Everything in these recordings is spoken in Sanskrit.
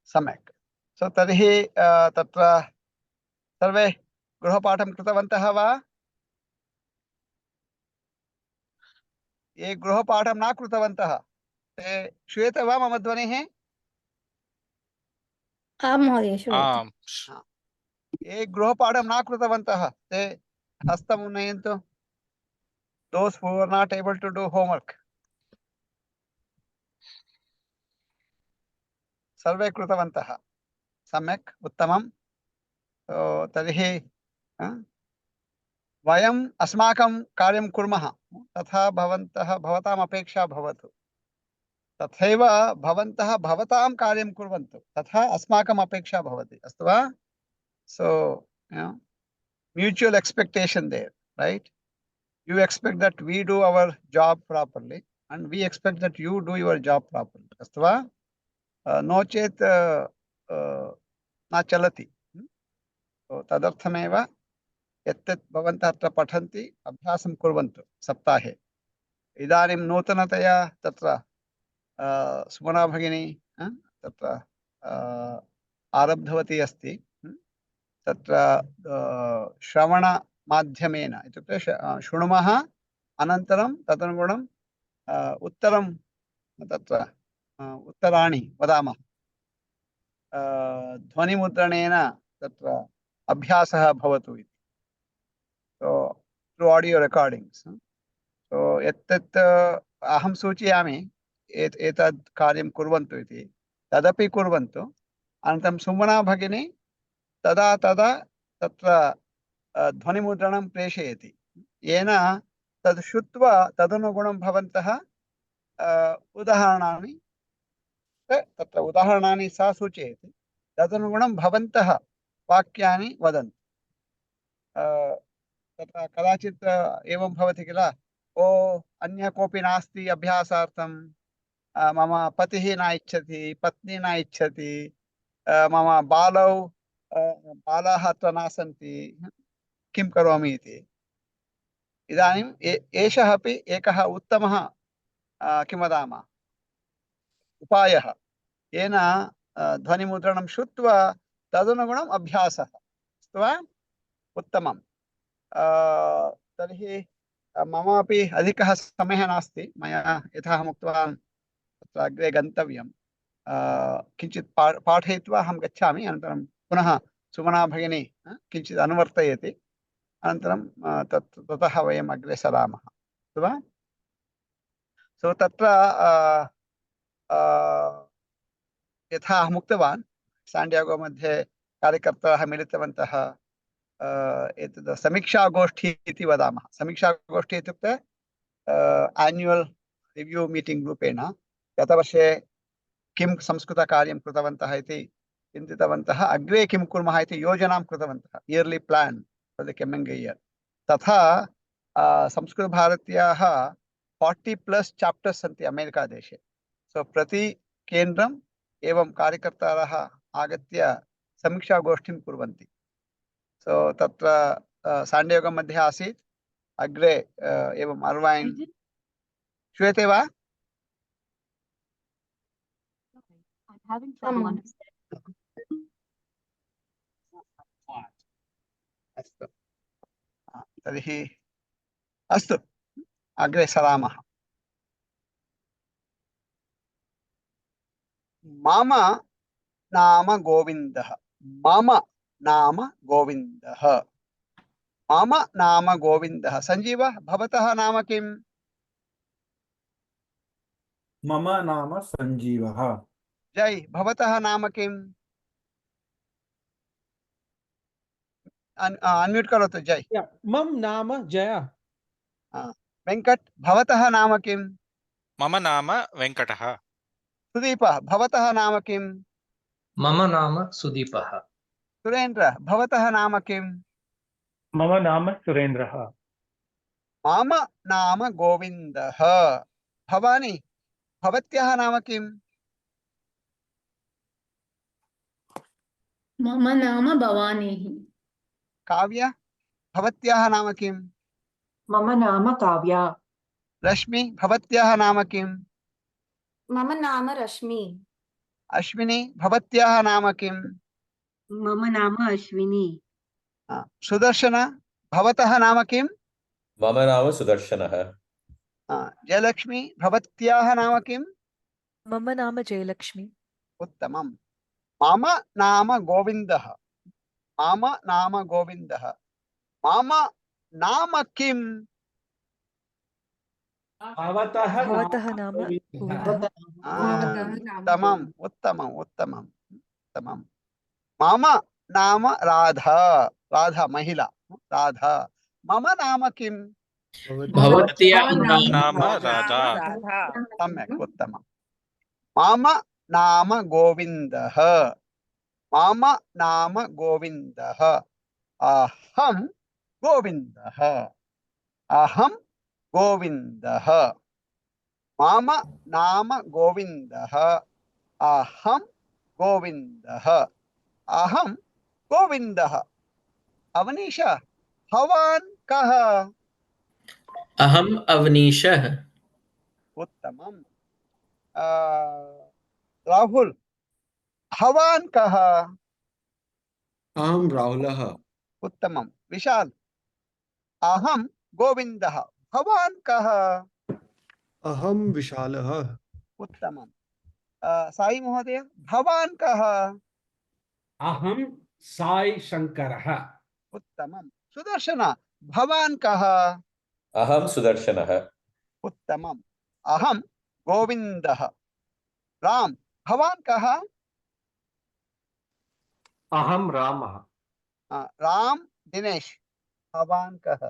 सम्यक्। सो तर्हि तत्र सर्वे गृहपाठं कृतवन्तः वा? ये गृहपाठं न कृतवन्तः ते श्रूयते वा मम ध्वनिः? आम् महोदय, श्रूयते। हाँ। ये गृहपाठं न कृतवन्तः ते हस्तम् उन्नयन्तु। Those who are not able to do homework. सर्वे कृतवन्तः। सम्यक्, उत्तमम्। तर्हि वयम् अस्माकं कार्यं कुर्मः, तथा भवताम् अपेक्षा भवतु। तथैव भवन्तः भवतां कार्यं कुर्वन्तु, तथा अस्माकम् अपेक्षा भवति। अस्तु वा? So, mutual expectation there, right? You expect that we do our job properly, and we expect that you do your job properly. अस्तु वा? नो चेत् न चलति। तदर्थमेव यत् भवन्तः अत्र पठन्ति अभ्यासं कुर्वन्तु सप्ताहे। इदानीं नूतनतया तत्र सुमना भगिनी तत्र आरब्धवती अस्ति। तत्र श्रवणमाध्यमेन इत्युक्ते शृणुमः, अनन्तरं तदनुगुणं उत्तरं तत्र उत्तराणि वदामः। ध्वनिमुद्रणेन तत्र अभ्यासः भवतु इति। Through audio recordings. यत् अहं सूचयामि एतद् कार्यं कुर्वन्तु इति, तदपि कुर्वन्तु। अनन्तरं सुमना भगिनी तदा तदा तत्र ध्वनिमुद्रणं प्रेषयति, येन तद् श्रुत्वा तदनुगुणं भवन्तः उदाहरणानि तत्र उदाहरणानि सा सूचयति, तदनुगुणं भवन्तः वाक्यानि वदन्तु। तत्र कदाचित् एवं भवति किल, ओ अन्य कोऽपि नास्ति अभ्यासार्थं, मम पतिः न इच्छति, पत्नी न इच्छति, मम बालाः अत्र न सन्ति, किं करोमि इति। इदानीम् एषः अपि एकः उत्तमः किं वदामः उपायः, येन ध्वनिमुद्रणं श्रुत्वा तदनुगुणम् अभ्यासः। अस्तु वा? उत्तमम्। तर्हि ममापि अधिकः समयः नास्ति। मया यथा अहम् उक्तवान् तत्र अग्रे गन्तव्यं। किञ्चित् पाठयित्वा अहं गच्छामि, अनन्तरं पुनः सुमना भगिनी किञ्चित् अनुवर्तयति, अनन्तरं ततः वयम् अग्रे सरामः। अस्तु वा? सो तत्र यथा अहम् उक्तवान्, सान्डियागो मध्ये कार्यकर्तारः मिलितवन्तः। एतद् समीक्षागोष्ठी इति वदामः। समीक्षागोष्ठी इत्युक्ते एन्युवल् रिव्यू मीटिंग् रूपेण गतवर्षे किं संस्कृतकार्यं कृतवन्तः इति चिन्तितवन्तः, अग्रे किं कुर्मः इति योजनां कृतवन्तः, early plan for the coming year. तथा संस्कृतभारत्याः 40+ चैप्टर्स् सन्ति अमेरिका देशे। सो प्रति केन्द्रम् एवं कार्यकर्तारः आगत्य समीक्षागोष्ठीं कुर्वन्ति। सो तत्र सान्डियागो मध्ये आसीत्, अग्रे एवम् अर्वाइन्। श्रूयते वा? अस्तु, तर्हि अस्तु, अग्रे सरामः। मम नाम गोविन्दः। मम नाम गोविन्दः। मम नाम गोविन्दः। संजीव, भवतः नाम किम्? मम नाम संजीवः। जय, भवतः नाम किम्? अनम्यूट करोतु जय। मम नाम जय। वेंकट, भवतः नाम किम्? मम नाम वेंकटः। सुदीपः, भवतः नाम किम्? मम नाम सुदीपः। सुरेंद्र, भवतः नाम किम्? मम नाम सुरेंद्रः। मम नाम गोविन्दः। भवानी, भवत्याः नाम किम्? मम नाम भवानीः। काव्या, भवत्याः नाम किम्? मम नाम काव्या। रश्मि, भवत्याः नाम किम्? मम नाम रश्मि। अश्विनी भवत्याः नाम किं? मम नाम अश्विनी। सुदर्शन भवतः नाम किं? मम नाम सुदर्शनः। जयलक्ष्मी भवत्याः नाम किं? मम नाम जयलक्ष्मी। उत्तमम्। मम नाम गोविन्दः। मम नाम गोविन्दः। मम नाम किं? भवतः नाम गोविन्दः। उत्तमम् उत्तमम् उत्तमम् उत्तमम्। मम नाम राधा। राधा महिला राधा। मम नाम किं? भवत्याः नाम राधा। सम्यक् उत्तमम्। मम नाम गोविन्दः। मम नाम गोविन्दः। अहं गोविन्दः। अहं गोविन्दः। मम नाम गोविन्दः। अहं गोविन्दः। अहं गोविन्दः। अवनीश भवान् कः? अहम् अवनीशः। उत्तमम्। राहुल भवान् कः? अहं राहुलः। उत्तमम्। विशाल अहं गोविन्दः। भवान् कः? अहं विशालः। उत्तमम्। साई महोदय भवान् कः? अहं साई शंकरः। उत्तमम्। सुदर्शन भवान् कः? अहं सुदर्शनः। उत्तमम्। अहं गोविन्दः। राम भवान् कः? अहं रामः। राम दिनेश भवान् कः?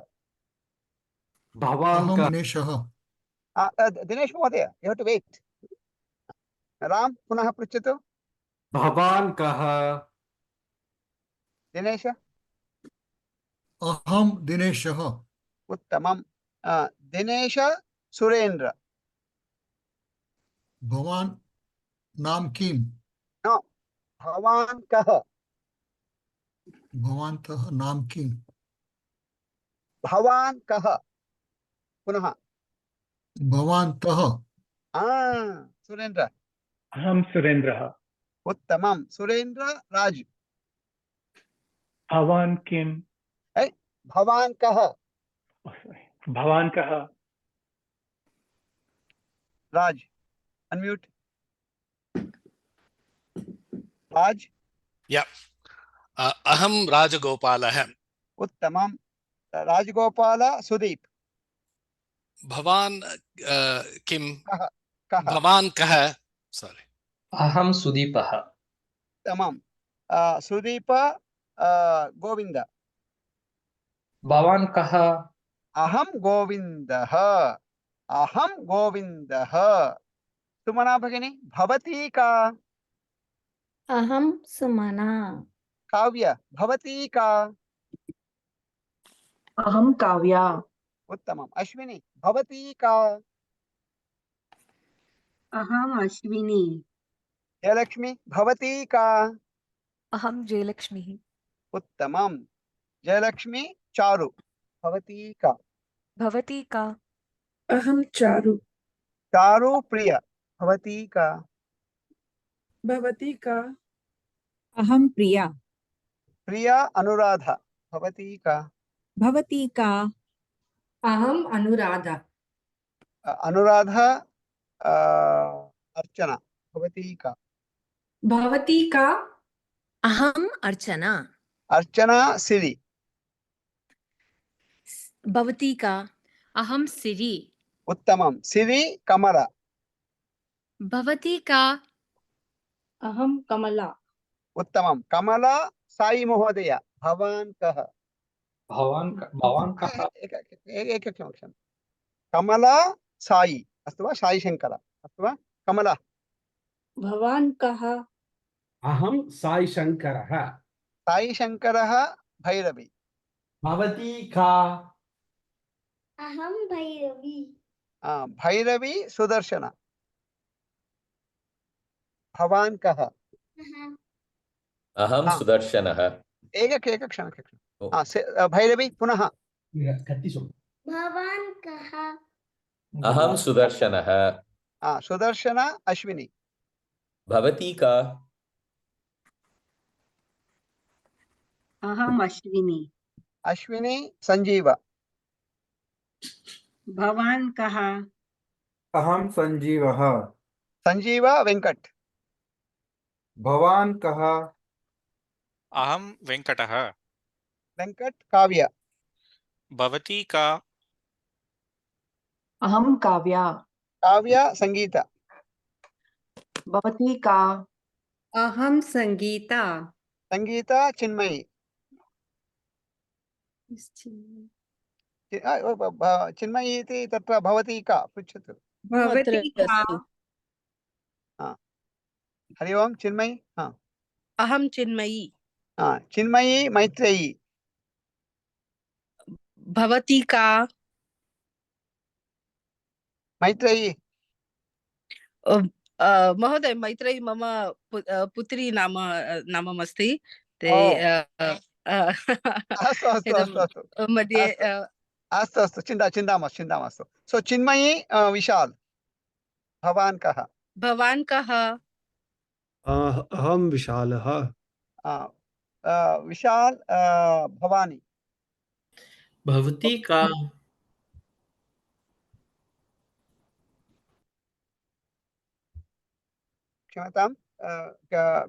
भवान् गणेशः। दिनेश महोदय you have to wait. Ram पुनः पृच्छतु। भवान् कः? दिनेश अहं दिनेशः। उत्तमम्। दिनेश सुरेंद्र। भवान् नाम किं? नो भवान् कः? भवन्तः नाम किं? भवान् कः? पुनः भवन्तः। सुरेंद्र। अहं सुरेन्द्रः। उत्तमम्। सुरेंद्र राज। भवान् किं? भवान् कः? भवान् कः? राज अनम्यूट। राज। अहं राजगोपालः। उत्तमम्। राजगोपाल सुदीप। भवान् किं? कः? कः? भवान् कः? सॉरी। अहं सुदीपः। उत्तमम्। सुदीप गोविन्द। भवान् कः? अहं गोविन्दः। अहं गोविन्दः। सुमना भगिनी भवती का? अहं सुमना। काव्य भवती का? अहं काव्या। उत्तमम्। अश्विनी भवती का? अहम् अश्विनी। जयलक्ष्मी भवती का? अहं जयलक्ष्मीः। उत्तमम्। जयलक्ष्मी चारु भवती का? भवती का? अहं चारु। चारु प्रिय भवती का? भवती का? अहं प्रिया। प्रिया अनुराधा भवती का? भवती का? अहम् अनुराधा। अनुराधा अर्चना भवती का? भवती का? अहम् अर्चना। अर्चना सिरि। भवती का? अहं सिरि। उत्तमम्। सिरि कमला। भवती का? अहं कमला। उत्तमम्। कमला साई महोदय भवान् कः? भवान् कः? एकक्षणं। कमला साई अस्तु वा? साई शंकर अस्तु वा? कमला भवान् कः? अहं साई शंकरः। साई शंकरः भैरवी। भवती का? अहं भैरवी। भैरवी सुदर्शन। भवान् कः? अहं सुदर्शनः। एकक्षणं। भैरवी पुनः। भवान् कः? अहं सुदर्शनः। सुदर्शन अश्विनी। भवती का? अहम् अश्विनी। अश्विनी संजीव। भवान् कः? अहं सञ्जीवः। संजीव वेंकट। भवान् कः? अहं वेङ्कटः। वेंकट काव्य। भवती का? अहं काव्या। काव्य संगीत। भवती का? अहं संगीता। संगीत चिन्मयी। चिन्मयी इति तत्र भवती का पृच्छतु। भवती का? हा। हरि ओम चिन्मयी। हाँ अहं चिन्मयी। हाँ चिन्मयी मैत्रेयी। भवती का? मैत्रेयी। महोदय, मैत्रेयी मम पुत्री नाममस्ति। ते अस्तु अस्तु अस्तु अस्तु मध्ये अस्तु अस्तु चिन्ता मास्तु। सो चिन्मयी विशाल। भवान् कः? भवान् कः? अहं विशालः। विशाल भवानी। भवती का? क्षम्यतां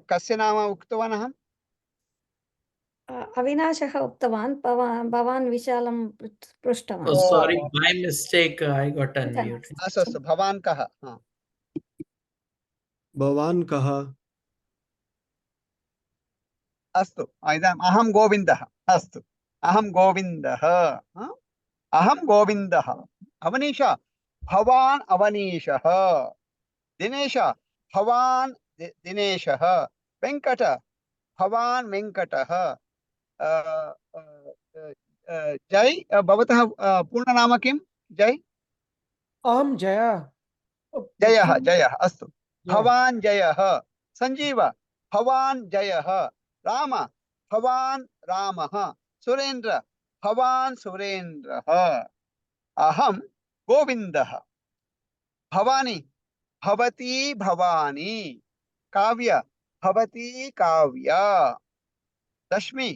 कस्य नाम उक्तवान् अहम्? अविनाशः उक्तवान् भवान् विशालं पृष्टवान्। Oh, sorry, by mistake, I got unmuted. अस्तु अस्तु भवान् कः? हाँ। भवान् कः? अस्तु इदानीम् अहं गोविन्दः। अस्तु अहं गोविन्दः। अहं गोविन्दः। अवनीश भवान् अवनीशः। दिनेश भवान् दिनेशः। वेङ्कट भवान् वेङ्कटः। जय भवतः पूर्णनाम किं? जय? अहं जया। जयः जयः। अस्तु भवान् जयः। संजीव भवान् जयः। राम भवान् रामः। सुरेन्द्र भवान् सुरेन्द्रः। अहं गोविन्दः। भवानी भवती भवानी। काव्य भवती काव्या। रश्मि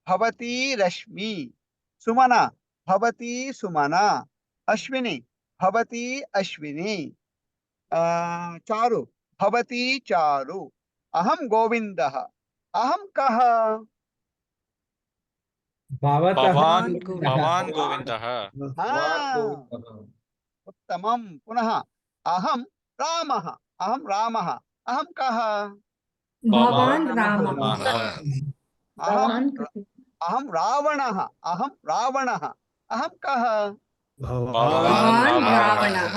भवती रश्मि। सुमना भवती सुमना। अश्विनी भवती अश्विनी। चारु भवती चारु। अहं गोविन्दः। अहं कः? भवान् गोविन्दः। गोविन्दः। उत्तमं। पुनः अहं रामः। अहं रामः। अहं कः? भवान् रामः। अहं रावणः। अहं रावणः। अहं कः? भवान् रावणः।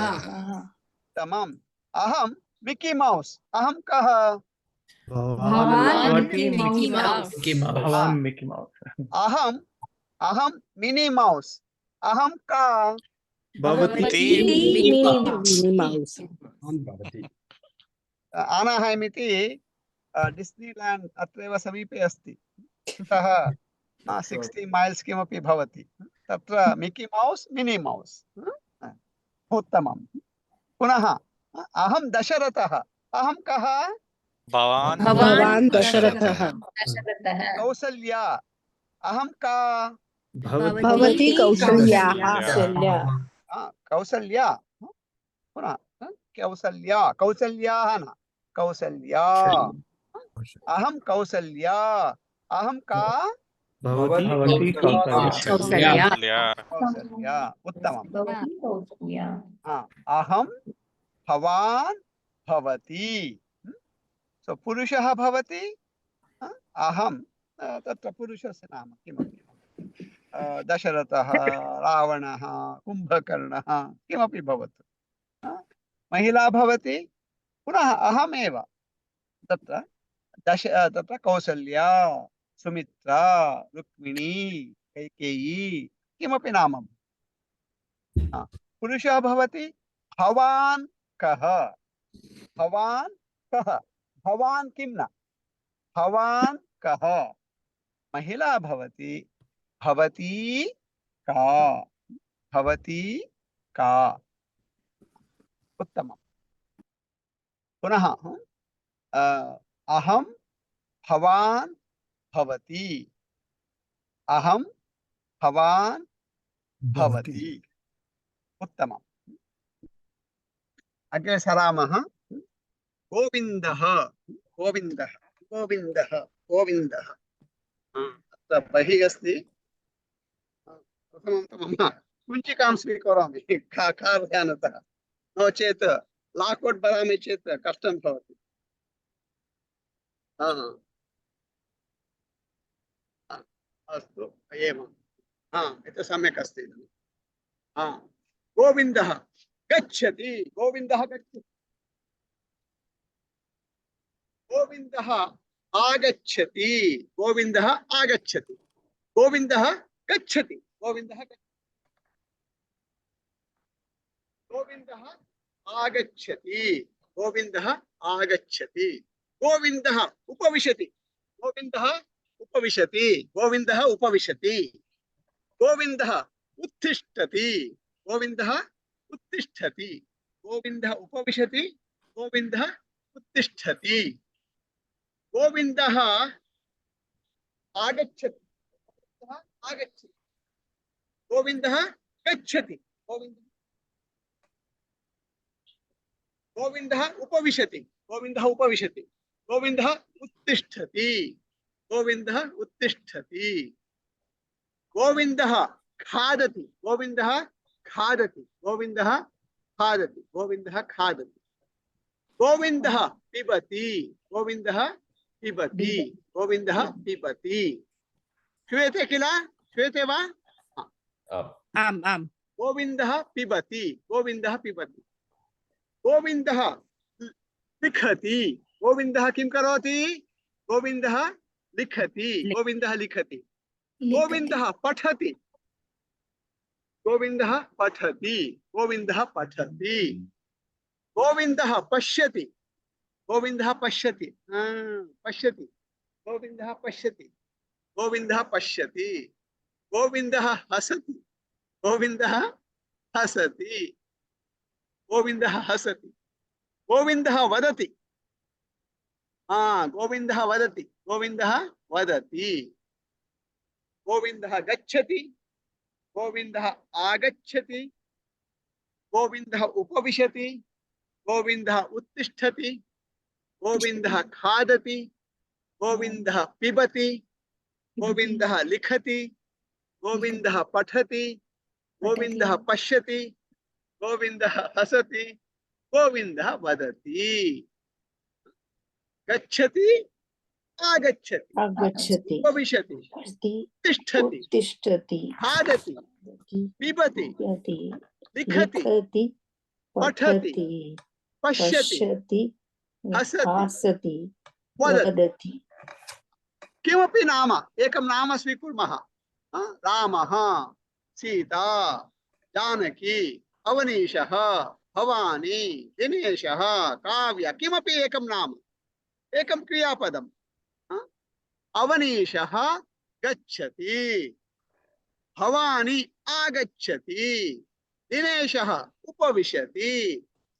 उत्तमम्। अहं मिकी मौस्। अहं कः? भवान् मिकी माउस। Mickey Mouse. भवान् मिकी मौस्। अहं मिनी मौस्। अहं का? भवती मिनी माउस। आनाहैम् इति डिस्नीलैंड अत्रैव समीपे अस्ति। अतः 60 माइल्स् किमपि भवति। तत्र मिकी मौस् मिनी मौस्। उत्तमं। पुनः अहं दशरथः। अहं कः? भवान् दशरथः। कौसल्या। अहं का? भवती कौसल्या। कौसल्या। पुनः कौसल्या। कौसल्याः न कौसल्या। अहं कौसल्या। अहं का? भवती कौसल्या। कौसल्या। उत्तमम्। अहं भवान् भवती। सो पुरुषः भवति। अहं तत्र पुरुषस्य नाम किमपि दशरथः रावणः कुम्भकर्णः किमपि भवतु। महिला भवति। पुनः अहमेव तत्र कौसल्या सुमित्रा रुक्मिणी कैकेयी किमपि नाम। पुरुषः भवति। भवान् कः? भवान् कः? भवान् किं न? भवान् कः? महिला भवति। भवती का? भवती का? उत्तमम्। पुनः अहम भवान भवती, अहम भवान भवति भवति। उत्तमम्। अग्रे सरामः। गोविन्दः गोविन्दः गोविन्दः गोविन्दः। अत्र बहिः अस्ति। प्रथमं तु मम कुञ्चिकां स्वीकरोमि कार्यानतः, नो चेत् लाकौट् भरामि चेत् कष्टं भवति। अस्तु, एवम्। एतत् सम्यक् अस्ति। गोविन्दः गच्छति, गोविन्दः गच्छति, गोविन्दः आगच्छति, गोविन्दः आगच्छति, गोविन्दः गच्छति, गोविन्दः गच्छति, गोविन्दः आगच्छति, गोविन्दः आगच्छति, गोविन्दः उपविशति, गोविन्दः उपविशति, गोविन्दः उपविशति, गोविन्दः उत्तिष्ठति, गोविन्दः उत्तिष्ठति, गोविन्दः उपविशति, गोविन्दः उत्तिष्ठति, गोविन्दः आगच्छति, आगच्छति, गोविन्दः गच्छति, गोविन्दः उपविशति, गोविन्दः उपविशति, गोविन्दः उत्तिष्ठति, गोविन्दः उत्तिष्ठति, गोविन्दः खादति, गोविन्दः खादति, गोविन्दः खादति, गोविन्दः खादति, गोविन्दः पिबति, गोविन्दः पिबति, गोविन्दः पिबति। श्रूयते किल? श्रूयते वा? आम् आम्। गोविन्दः पिबति, गोविन्दः पिबति, गोविन्दः लिखति, गोविन्दः किं करोति? गोविन्दः लिखति, गोविन्दः लिखति, गोविन्दः पठति, गोविन्दः पठति, गोविन्दः पठति, गोविन्दः पश्यति, गोविन्दः पश्यति, पश्यति, गोविन्दः पश्यति, गोविन्दः पश्यति, गोविन्दः हसति, गोविन्दः हसति, गोविन्दः हसति, गोविन्दः वदति, गोविन्दः वदति, गोविन्दः वदति, गोविन्दः गच्छति, गोविन्दः आगच्छति, गोविन्दः उपविशति, गोविन्दः उत्तिष्ठति, गोविन्दः खादति, गोविन्दः पिबति, गोविन्दः लिखति, गोविन्दः पठति, गोविन्दः पश्यति, गोविन्दः हसति, गोविन्दः वदति। गच्छति, आगच्छति, आगच्छति, उपविशति, तिष्ठति, उत्तिष्ठति, खादति, पिबति, लिखति, पठति, पश्यति, हसति, वदति। किमपि नाम, एकं नाम स्वीकुर्मः। रामः, सीता, जानकी, अवनीशः, भवानी, दिनेशः, काव्य, किमपि एकं नाम, एकं क्रियापदम्। अवनीशः गच्छति, भवानी आगच्छति, दिनेशः उपविशति,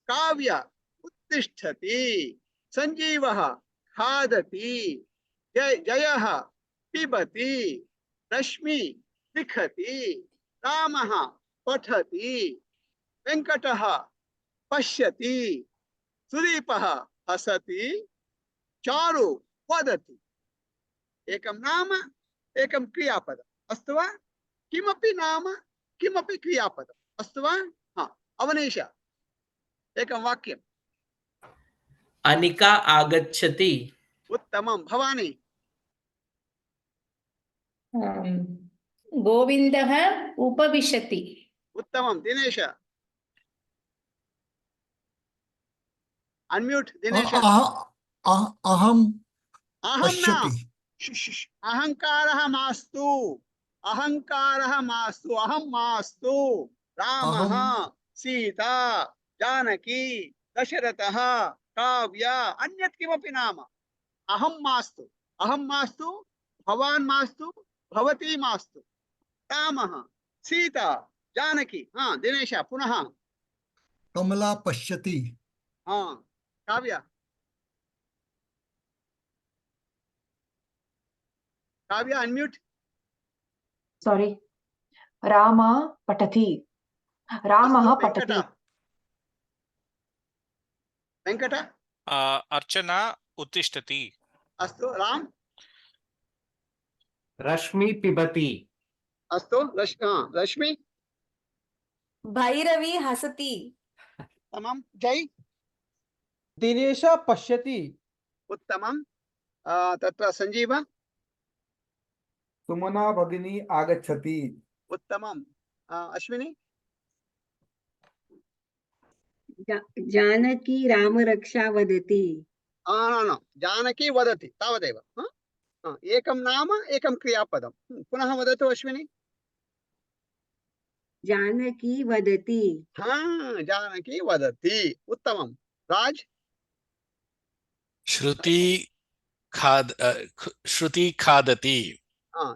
काव्य उत्तिष्ठति, संजीवः खादति, जयः पिबति, रश्मि लिखति, रामः पठति, वेंकटः पश्यति, सुदीपः हसति, चारु वदति। एकं नाम, एकं क्रियापदम्, अस्तु वा? किमपि नाम, किमपि क्रियापदम्, अस्तु वा? अवनीश, एकं वाक्यम्। अनिका आगच्छति। उत्तमं। भवानी? गोविन्दः उपविशति। उत्तमं। दिनेश? अनम्यूट दिनेश। अहं पश्यति। अहंकारः मास्तु, अहंकारः मास्तु, अहं मास्तु। रामः, सीता, जानकी, दशरथः, काव्य, अन्यत् किमपि नाम। अहं मास्तु, अहं मास्तु, भवान् मास्तु, भवती मास्तु। रामः, सीता, जानकी। दिनेश पुनः। कमला पश्यति। काव्य? काव्य अनम्यूट। सॉरी, राम पठति, रामः अस्तु, पठति। वेंकट। अर्चना उत्तिष्ठति। अस्तु, राम। रश्मि पिबति। अस्तु, रश्मि। भैरवी हसति। तमाम। जय। दिनेश पश्यति। उत्तमं। तत्र संजीव। सुमना भगिनी आगच्छति। उत्तमं। अश्विनी। जानकी रामरक्षा वदति। न जानकी वदति तावदेव। एकं नाम एकं क्रियापदं। पुनः वदतु अश्विनी। जानकी वदति। जानकी वदति। उत्तमं। राज। श्रुति खादति।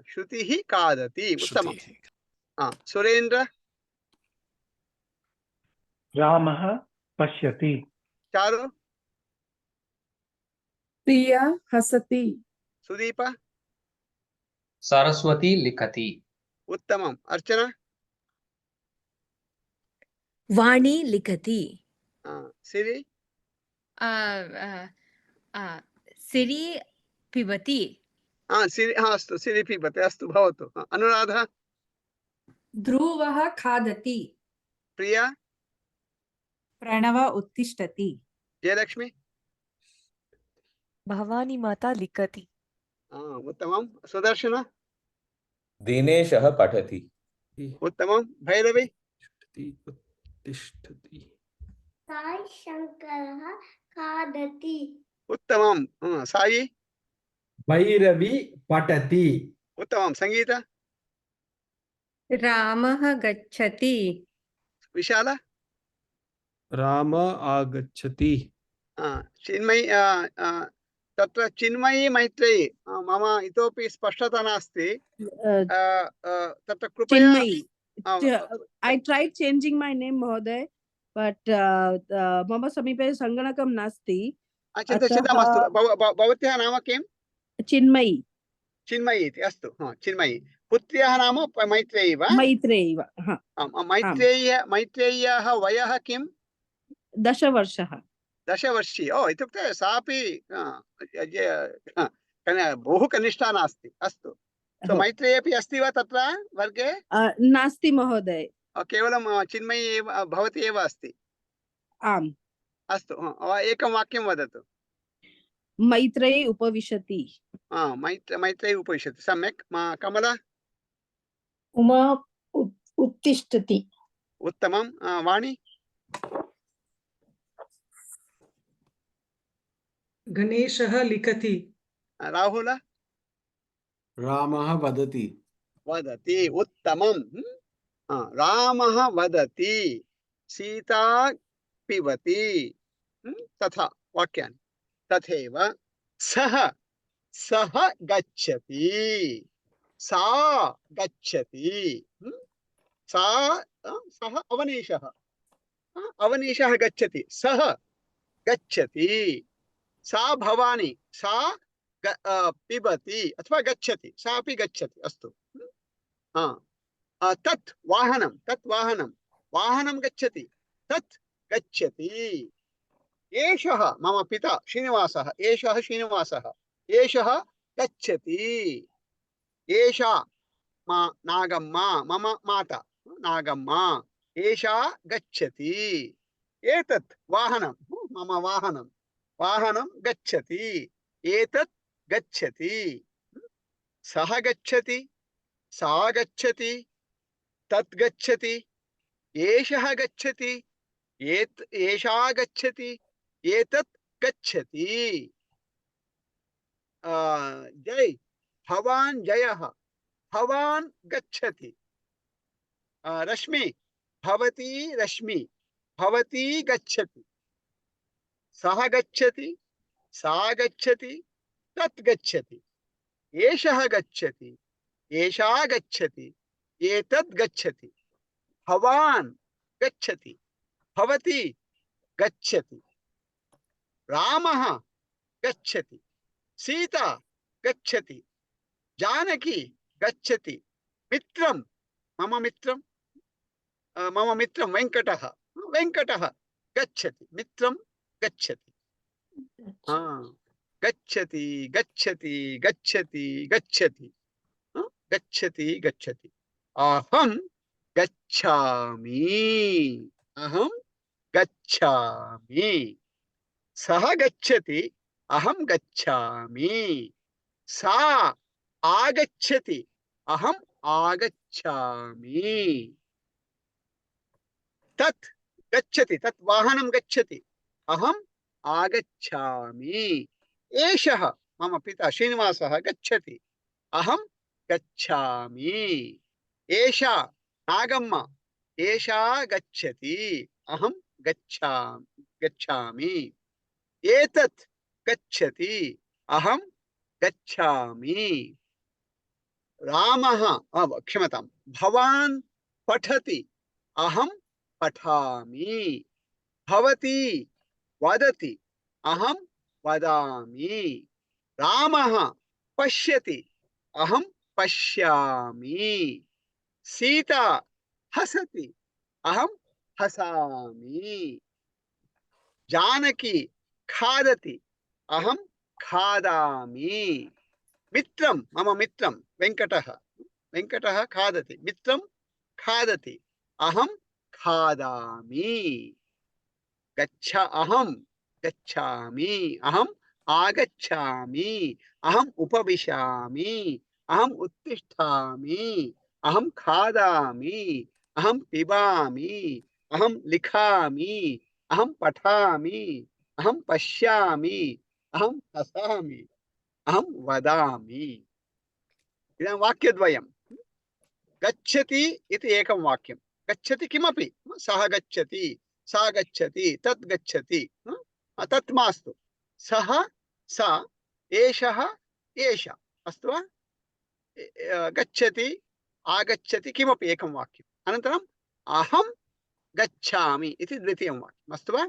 श्रुतिः खादति। उत्तमं। सुरेंद्र। रामः पश्यति। चारु। प्रिया हसति। सुदीप। सरस्वती लिखति। उत्तमं। अर्चना। वाणी लिखति। सिरि। सिरि पिबति। सिरि। अस्तु, सिरि पिबति। अस्तु, भवतु। अनुराधा। ध्रुवः खादति। प्रिया। प्रणव उत्तिष्ठति। जयलक्ष्मी। भवानी माता लिखति। उत्तमं। सुदर्शन। दिनेशः पठति। उत्तमं। भैरवी। उत्तिष्ठति। साई शंकरः खादति। उत्तमं। साई। भैरवी पठति। उत्तमं। संगीत। रामः गच्छति। विशाल। राम आगच्छति। चिन्मयी। तत्र चिन्मयी मैत्रेयी। मम इतोपि स्पष्टता नास्ति। तत्र कृपया। Chinmayi. I tried changing my name महोदय, but मम समीपे सङ्गणकं नास्ति। चिन्ता मास्तु। भवत्याः नाम किं? चिन्मयी। चिन्मयी इति। अस्तु। पुत्र्याः नाम मैत्रेयी वा? मैत्रेयी वा। मैत्रेय्याः वयः किं? 10 वर्षः। 10 वर्षीय। इत्युक्ते सापि बहु कनिष्ठा नास्ति। अस्तु। मैत्रेयी अपि अस्ति वा तत्र वर्गे? नास्ति महोदय। केवलं चिन्मयी एव भवती एव अस्ति। आम्। अस्तु। एकं वाक्यं वदतु। मैत्रेयी उपविशति। मैत्रेयी उपविशति। सम्यक्। कमला। उमा उत्तिष्ठति। उत्तमं। वाणी। गणेशः लिखति। राहुल। रामः वदति। वदति। उत्तमं। रामः वदति। सीता पिबति। तथा वाक्यानि। तथैव सः गच्छति। सा गच्छति। सः अवनीशः। अवनीशः गच्छति। सः गच्छति। सा भवानी। सा पिबति अथवा गच्छति। सा अपि गच्छति। अस्तु। तत् वाहनं। वाहनं गच्छति। तत् गच्छति। एषः मम पिता श्रीनिवासः। एषः श्रीनिवासः। एषः गच्छति। एषा नागम्मा मम माता नागम्मा। एषा गच्छति। एतत् वाहनं मम वाहनं। वाहनं गच्छति। एतत् गच्छति। सः गच्छति। सा गच्छति। तत् गच्छति। एषः गच्छति। एषा गच्छति। एतत् गच्छति। जय। भवान् जयः। भवान् गच्छति। रश्मि। भवती रश्मि। भवती गच्छति। सः गच्छति। सा गच्छति। तत् गच्छति। एषः गच्छति। एषा गच्छति। एतत् गच्छति। भवान् गच्छति। भवती गच्छति। रामः गच्छति। सीता गच्छति। जानकी गच्छति मित्रं मम मित्रं वेङ्कटः वेङ्कटः गच्छति मित्रं गच्छति गच्छति गच्छति गच्छति गच्छति गच्छति गच्छति अहं गच्छामि अहं गच्छामि सः गच्छति अहं गच्छामि सा आगच्छति अहम् आगच्छामि तत् गच्छति तत् वाहनं गच्छति अहम् आगच्छामि एषः मम पिता श्रीनिवासः गच्छति अहं गच्छामि एषा नागम्मा एषा गच्छति अहं गच्छामि एतत् गच्छति अहं गच्छामि रामः क्षम्यतां भवान् पठति अहं पठामि भवती वदति अहं वदामि रामः पश्यति अहं पश्यामि सीता हसति अहं हसामि जानकी खादति अहं खादामि मित्रं मम मित्रं वेङ्कटः खादति मित्रं खादति अहं खादामि अहं गच्छामि अहम् आगच्छामि अहम् उपविशामि अहम् उत्तिष्ठामि अहं खादामि अहं पिबामि अहं लिखामि अहं पठामि अहं पश्यामि अहं हसामि अहं वदामि इदं वाक्यद्वयं गच्छति इति एकं वाक्यं गच्छति किमपि सः गच्छति सा गच्छति तत् गच्छति तत् मास्तु सः सा एषः एषा अस्तु वा गच्छति आगच्छति किमपि एकं वाक्यम् अनन्तरम् अहं गच्छामि इति द्वितीयं वाक्यम् अस्तु वा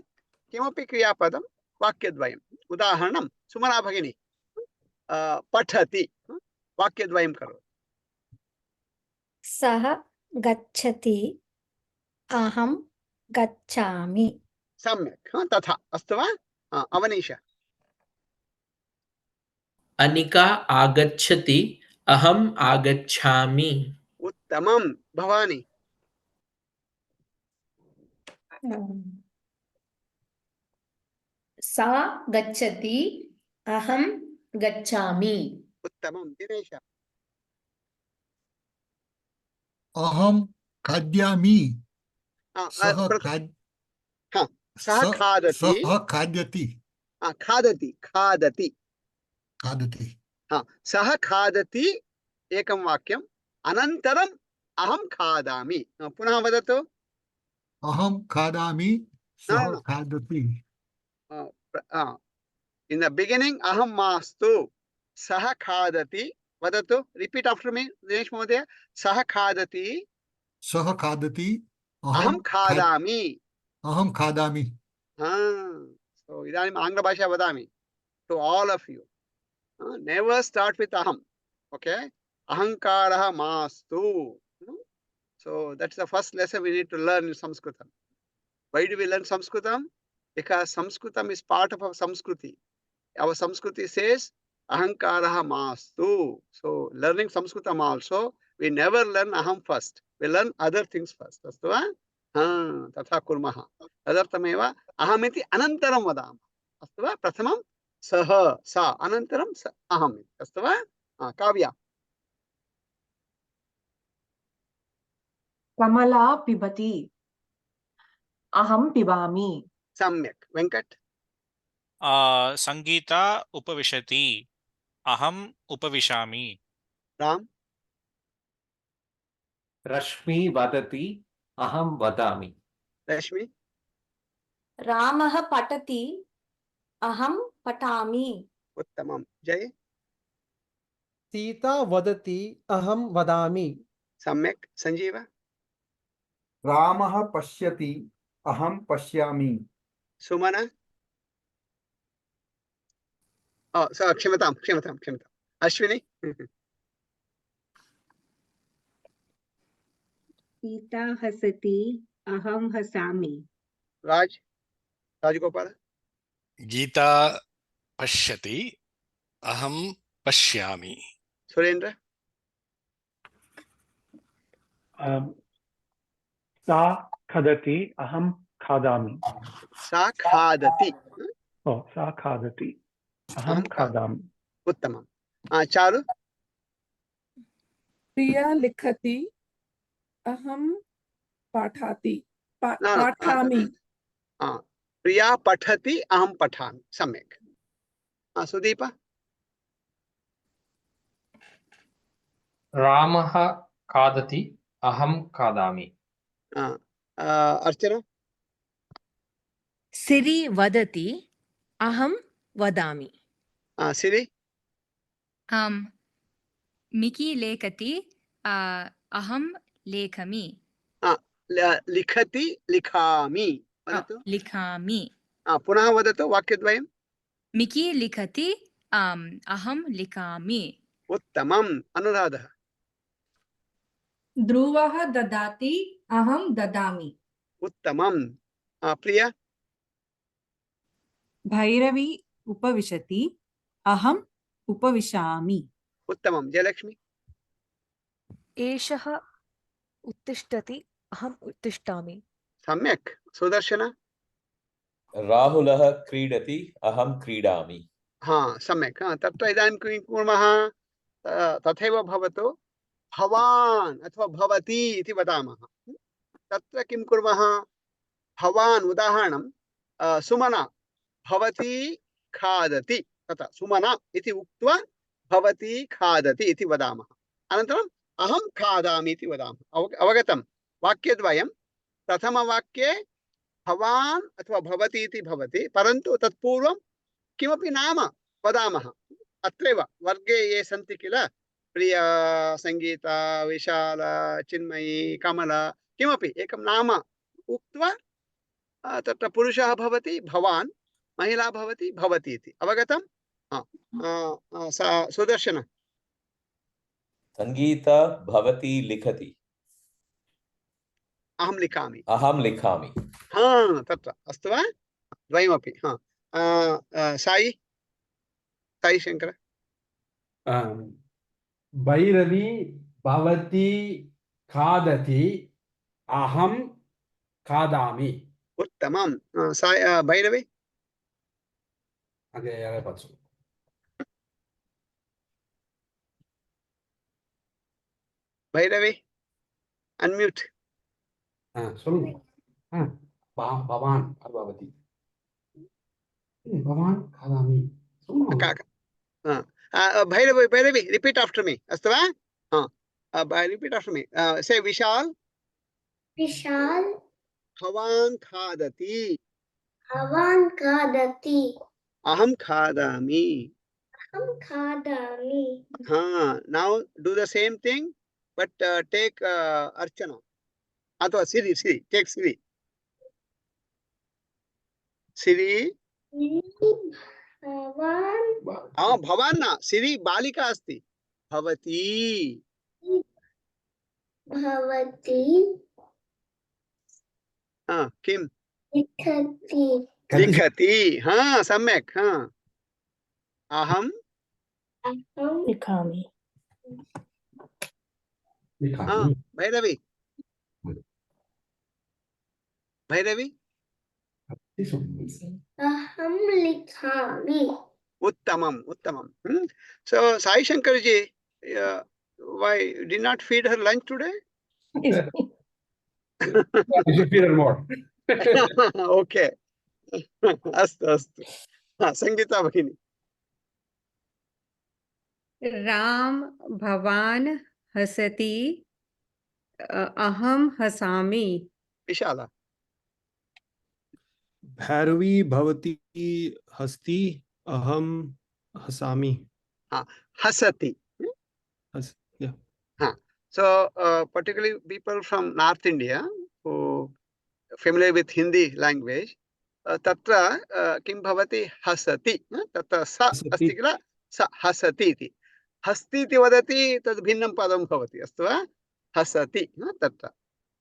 किमपि क्रियापदं वाक्यद्वयम् उदाहरणं सुमना भगिनी पठति वाक्यद्वयं करोतु सः गच्छति अहं गच्छामि सम्यक् तथा अस्तु वा अवनीश अनिका आगच्छति अहम् आगच्छामि उत्तमं भवानी सा गच्छति अहं गच्छामि उत्तमं दिनेश अहं खाद्यामि सः खादति खाद्यति खादति खादति खादति सः खादति एकं वाक्यम् अनन्तरम् अहं खादामि पुनः वदतु अहं खादामि सः खादति in the beginning aham mastu sah khadati vadatu repeat after me Dinesh Mohdaya sah khadati aham khadami so idanim angla bhasha vadami to all of you never start with aham okay ahankarah mastu so that's the first lesson we need to learn in Sanskritam. Why do we learn Sanskritam? Because Sanskritam is part of our Samskriti. Our Samskriti says, Ahankaraha mastu. So, learning Sanskritam also, we never learn Aham first. We learn other things first. Astu va? Tatha kurmaha. Tadartameva ahamiti anantaram vadama. Astu va? Prathamam saha, sa. Anantaram sa, aham. Astu va? Kavya. Kamala pibati. Aham pibami. Samyak. Venkat. Sangeeta उपविशति अहम् उपविशामि राम रश्मि वदति अहं वदामि रश्मि रामः पठति अहं पठामि उत्तमं जय सीता वदति अहं वदामि सम्यक् संजीव रामः पश्यति अहं पश्यामि सुमन क्षम्यतां अश्विनी सीता हसति अहं हसामि राजगोपाल गीता पश्यति अहं पश्यामि सुरेंद्र सा खादति अहं खादामि सा खादति सा खादति अहं खादामि उत्तमं चारु प्रिया लिखति अहं न, न, पाठामि प्रिया पठति अहं पठामि सम्यक् सुदीप रामः खादति अहं खादामि अर्चना सिरि वदति अहं वदामि सिरि मिकी लेखति अहं लेखमि लिखति लिखामि लिखामि पुनः वदतु वाक्यद्वयं मिकी लिखति अहं लिखामि उत्तमम् अनुराधः ध्रुवः ददाति अहं ददामि उत्तमं प्रिया भैरवी उपविशति अहम् उपविशामि उत्तमं जयलक्ष्मी एषः उत्तिष्ठति अहम् उत्तिष्ठामि सम्यक् सुदर्शन राहुलः क्रीडति अहं क्रीडामि सम्यक् तत्र इदानीं किं कुर्मः तथैव भवतु भवान् अथवा भवती इति वदामः तत्र किं कुर्मः भवान् उदाहरणं सुमना भवती खादति तथा सुमना इति उक्त्वा भवती खादति इति वदामः अनन्तरम् अहं खादामि इति वदामः अवगतं वाक्यद्वयं प्रथमवाक्ये भवान् अथवा भवती इति भवति परन्तु तत्पूर्वं किमपि नाम वदामः अत्रैव वर्गे ये सन्ति किल प्रिया संगीता विशाल चिन्मयी कमला किमपि एकं नाम उक्त्वा तत्र पुरुषः भवति भवान् महिला भवति भवती इति अवगतं सुदर्शन संगीता भवती लिखति अहं लिखामि तत्र अस्तु वा द्वयमपि साई शंकर भैरवी भवती खादति अहं खादामि उत्तमं भैरवी भैरवी अनम्यूट भवान् भवति भवान् खादामि भैरवी रिपीट आफ्टर मी अस्तु वा रिपीट आफ्टर मी से विशाल भवान् खादति अहं खादामि now do the same thing but take Archana अथवा Siri take Siri भवान् न सिरि बालिका अस्ति भवती किं लिखति सम्यक् अहं लिखामि भैरवी अहं लिखामि उत्तमं so Sai Shankar ji why did not feed her lunch today You should feed her more. okay अस्तु संगीता भगिनी राम भवान् हसति अहं हसामि विशाला भैरवी भवती हसति अहं हसामि हसति so particularly people from North India who familiar with Hindi language तत्र किं भवति हसति तत्र स अस्ति किल स हसति इति हस्ति इति वदति तद् भिन्नं पदं भवति अस्तु वा हसति तत्र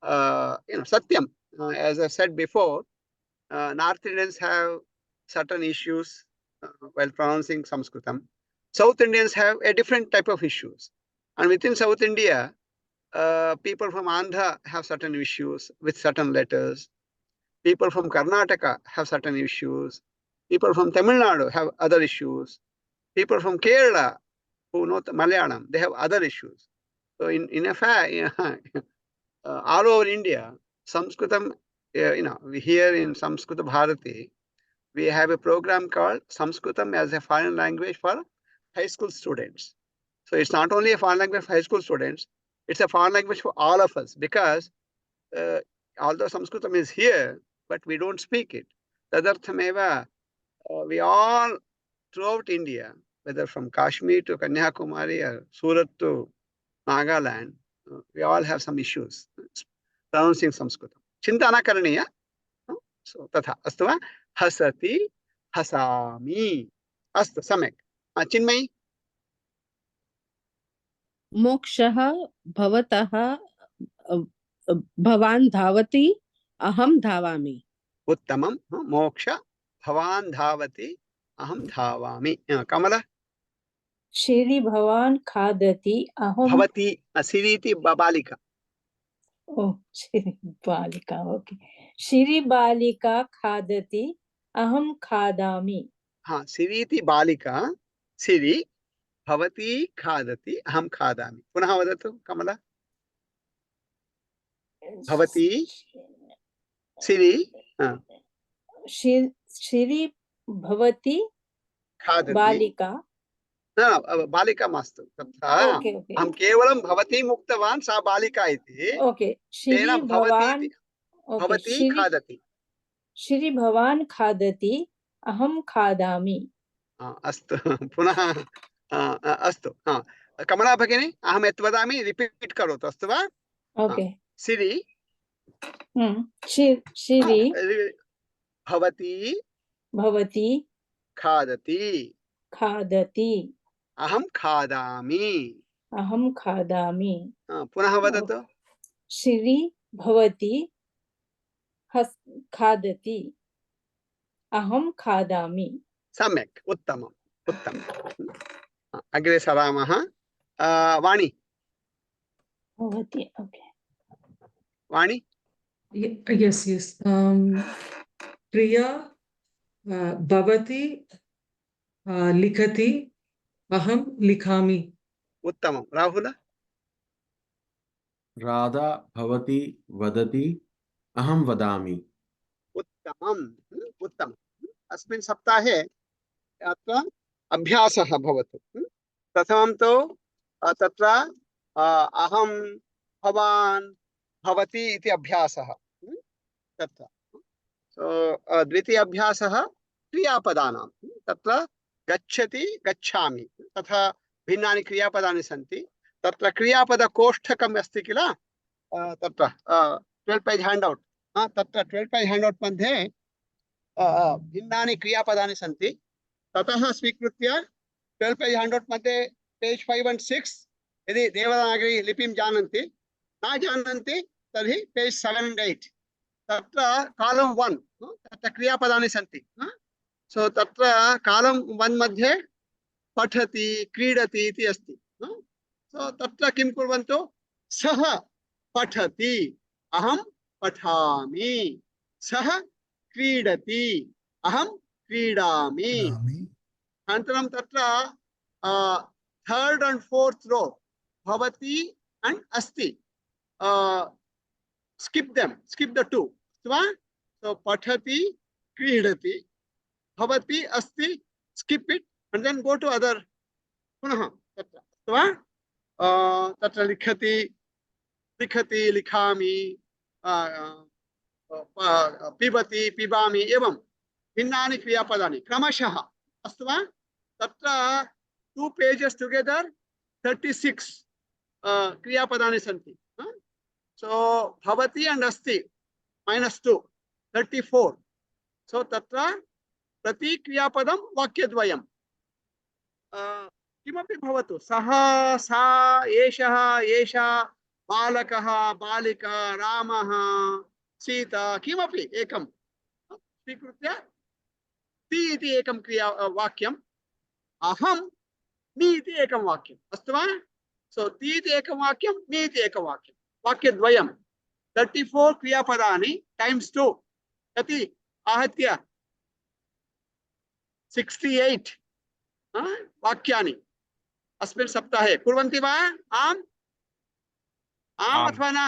Satyam. As I said before, North Indians have certain issues while pronouncing Sanskritam. South Indians have a different type of issues. And within South India, people from Andhra have certain issues with certain letters. People from Karnataka have certain issues. People from Tamil Nadu have other issues. People from Kerala who know Malayalam, they have other issues. So in effect, all over India, Sanskritam, we here in Samskrita Bharati, we have a program called Sanskritam as a foreign language for high school students. So it's not only a foreign language for high school students, it's a foreign language for all of us, because although Sanskritam is here, but we don't speak it. Tadarthameva, we all throughout India, whether from Kashmir to Kanyakumari or Surat to Nagaland, we all have some issues pronouncing Sanskritam. Chintana karaniya. So tatha astu va hasati hasami. Astu samek. Chinmayi. मोक्षः भवतः भवान् धावति अहं धावामि. उत्तमं. मोक्ष भवान् धावति अहं धावामि. कमला. शिरि भवान् खादति अहं भवति सिरीति बालिका. ओ शिरि बालिका ओके शिरि बालिका खादति अहं खादामि. हाँ, सिरीति बालिका सिरि भवती खादति अहं खादामि. पुनः वदतु कमला. भवती सिरि शिरि भवति खादति. बालिका न बालिका मास्तु. अहं केवलं भवती मुक्तवान्, सा बालिका इति. ओके शिरि भवान् भवती खादति. शिरि भवान् खादति अहं खादामि. अस्तु. पुनः अस्तु. कमला भगिनी, अहं यत् वदामि रिपीट् करोतु. अस्तु वा? ओके सिरि शिरि भवती खादति अहं खादामि. पुनः वदतु. शिरि भवति खादति अहं खादामि. सम्यक्. उत्तमम्. उत्तमम्. अग्रे सरामः. वाणी. भवति ओके वाणी. Yes. Priya भवति लिखति अहं लिखामि. उत्तमं. राहुल. राधा भवति वदति अहं वदामि. उत्तमम्. उत्तमम्. अस्मिन् सप्ताहे अत्र अभ्यासः भवतु. प्रथमं तु तत्र अहं भवान् भवति इति अभ्यासः तत्र. द्वितीय अभ्यासः क्रियापदानां. तत्र गच्छति गच्छामि तथा भिन्नानि क्रियापदानि सन्ति. तत्र क्रियापदकोष्ठकम् अस्ति किल. तत्र 12 पेज हैंडआउट. तत्र 12 पेज हैंडआउट मध्ये भिन्नानि क्रियापदानि सन्ति. ततः स्वीकृत्य 12 पेज हैंडआउट मध्ये पेज 5 and 6 यदि देवनागरी लिपिं जानन्ति, न जानन्ति तर्हि पेज 7 and 8 तत्र कालम 1 तत्र क्रियापदानि सन्ति. सो तत्र कालम 1 मध्ये पठति क्रीडति इति अस्ति. सो तत्र किं कुर्वन्तु. सः पठति अहं पठामि. सः क्रीडति अहं क्रीडामि. अनन्तरं तत्र थर्ड and fourth रो भवति and अस्ति. skip the two. So पठति क्रीडति भवति अस्ति, skip it and then go to other. पुनः तत्र तत्र लिखति लिखामि, पिबति पिबामि, एवं भिन्नानि क्रियापदानि क्रमशः. अस्तु वा. तत्र 2 pages together 36 क्रियापदानि सन्ति. So भवति and अस्ति -2 34. So तत्र प्रति क्रियापदं वाक्यद्वयं किमपि भवतु. सः सा एषः एषा बालकः बालिका रामः सीता किमपि एकं स्वीकृत्य ति इति एकं क्रिया वाक्यम् अहं मी इति एकं वाक्यम् अस्तु वा सो ति इति एकं वाक्यं मी इति एकं वाक्यं वाक्यद्वयं 34 क्रियापदानि टाइम्स 2 कति आहत्य 68 वाक्यानि अस्मिन् सप्ताहे कुर्वन्ति वा आम् आम् अथवा न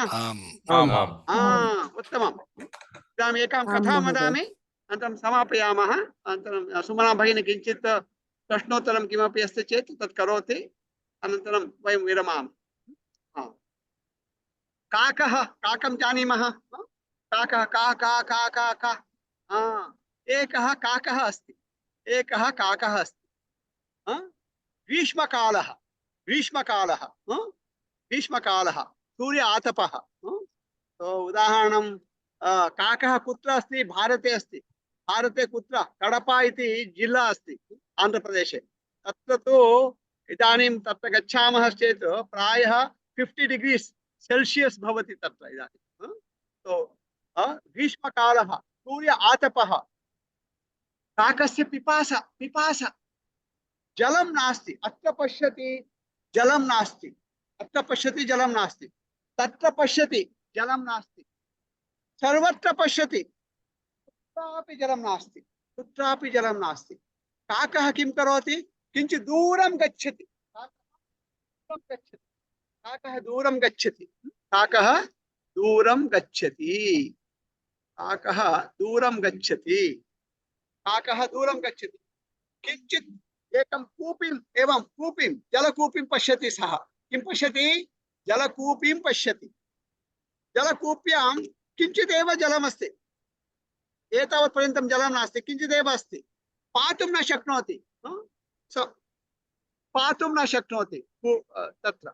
उत्तमम् इदानीम् एकां कथां वदामि अनन्तरं समापयामः अनन्तरं सुमना भगिनी किञ्चित् प्रश्नोत्तरं किमपि अस्ति चेत् तत् करोति अनन्तरं वयं विरमामः काकः काकं जानीमः काकः का का का का का एकः काकः अस्ति एकः काकः अस्ति ग्रीष्मकालः ग्रीष्मकालः ग्रीष्मकालः सूर्य आतपः उदाहरणं काकः कुत्र अस्ति भारते अस्ति भारते कुत्र कडपा इति जिल्ला अस्ति आन्ध्रप्रदेशे तत्र तु इदानीं तत्र गच्छामः चेत् प्रायः 50 डिग्रीस् सेल्सियस् भवति तत्र इदानीं तो ग्रीष्मकालः सूर्य आतपः काकस्य पिपासा पिपासा जलं नास्ति अत्र पश्यति जलं नास्ति अत्र पश्यति जलं नास्ति तत्र पश्यति जलं नास्ति सर्वत्र पश्यति कुत्रापि जलं नास्ति कुत्रापि जलं नास्ति काकः किं करोति किञ्चित् दूरं गच्छति काकः दूरं गच्छति काकः दूरं गच्छति काकः दूरं गच्छति काकः दूरं गच्छति किञ्चित् एकं कूपीम् एवं कूपीं जलकूपीं पश्यति सः किं पश्यति जलकूपीं पश्यति जलकूप्यां किञ्चिदेव जलमस्ति एतावत् पर्यन्तं जलं नास्ति किञ्चिदेव अस्ति पातुं न शक्नोति पातुं न शक्नोति तत्र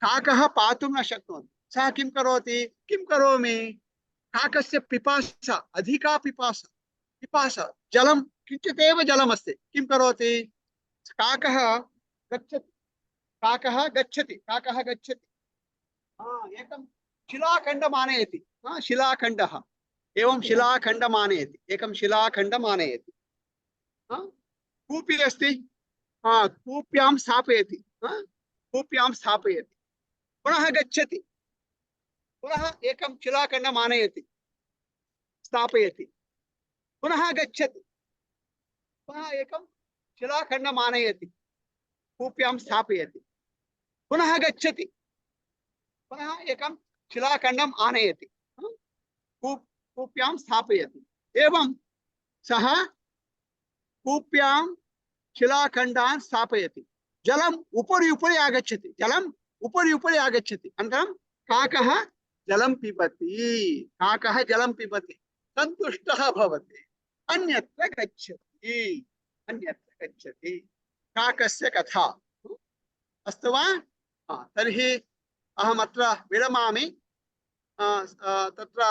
काकः पातुं न शक्नोति सः किं करोति किं करोमि काकस्य पिपासा अधिका पिपासा पिपासा जलं किञ्चिदेव जलमस्ति किं करोति काकः गच्छति काकः गच्छति काकः गच्छति एकं शिलाखण्डम् आनयति शिलाखण्डः एवं शिलाखण्डम् आनयति एकं शिलाखण्डम् आनयति कूपी अस्ति कूप्यां स्थापयति कूप्यां स्थापयति पुनः गच्छति पुनः एकं शिलाखण्डम् आनयति स्थापयति पुनः गच्छति पुनः एकं शिलाखण्डम् आनयति कूप्यां स्थापयति पुनः गच्छति पुनः एकं शिलाखण्डम् आनयति कूप्यां स्थापयति एवं सः कूप्यां शिलाखण्डान् स्थापयति जलम् उपरि उपरि आगच्छति जलम् उपरि उपरि आगच्छति अनन्तरं काकः जलं पिबति काकः जलं पिबति सन्तुष्टः भवति अन्यत्र गच्छति अन्यत्र गच्छति काकस्य कथा अस्तु वा तर्हि अहम् अत्र विरमामि तत्र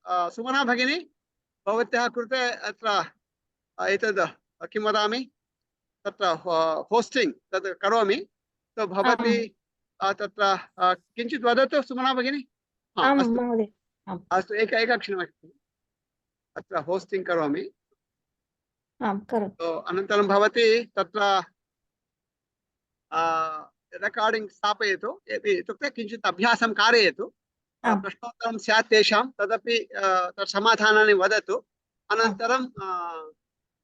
सुमना भगिनी भवत्याः कृते अत्र एतद् किं वदामि तत्र होस्टिंग तद् करोमि तो भवती तत्र किञ्चित् वदतु सुमना भगिनी अस्तु एकक्षणम् अत्र होस्टिंग करोमि तो अनन्तरं भवती तत्र रेकार्डिंग स्थापयतु इत्युक्ते किञ्चित् अभ्यासं कारयतु प्रश्नोत्तरं स्यात् तेषां तदपि तत् समाधानानि वदतु अनन्तरं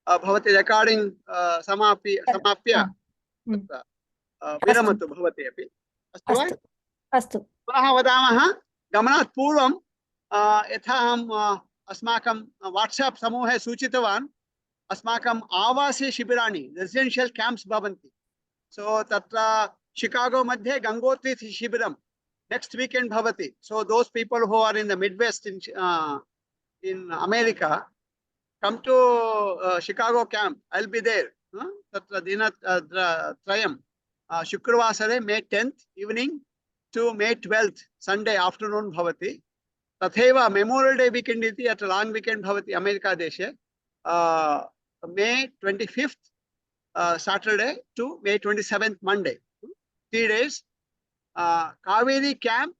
भवती रेकार्डिंग समाप्य विरमतु भवती अपि अस्तु वा अस्तु पुनः वदामः गमनात् पूर्वं यथा अहम् अस्माकं वाट्साप् समूहे सूचितवान् अस्माकम् आवासीय शिबिराणि रेसिडेन्शियल् कैंप्स भवन्ति सो तत्र शिकागो मध्ये गंगोत्री शिबिरं next weekend bhavati so those people who are in the midwest in America come to Chicago camp I'll be there tatra dina trayam shukrvasare May 10th evening to May 12th Sunday afternoon bhavati tatheva Memorial Day weekend iti at long weekend bhavati America deshe May 25th Saturday to May 27th Monday 3 days Kaveri camp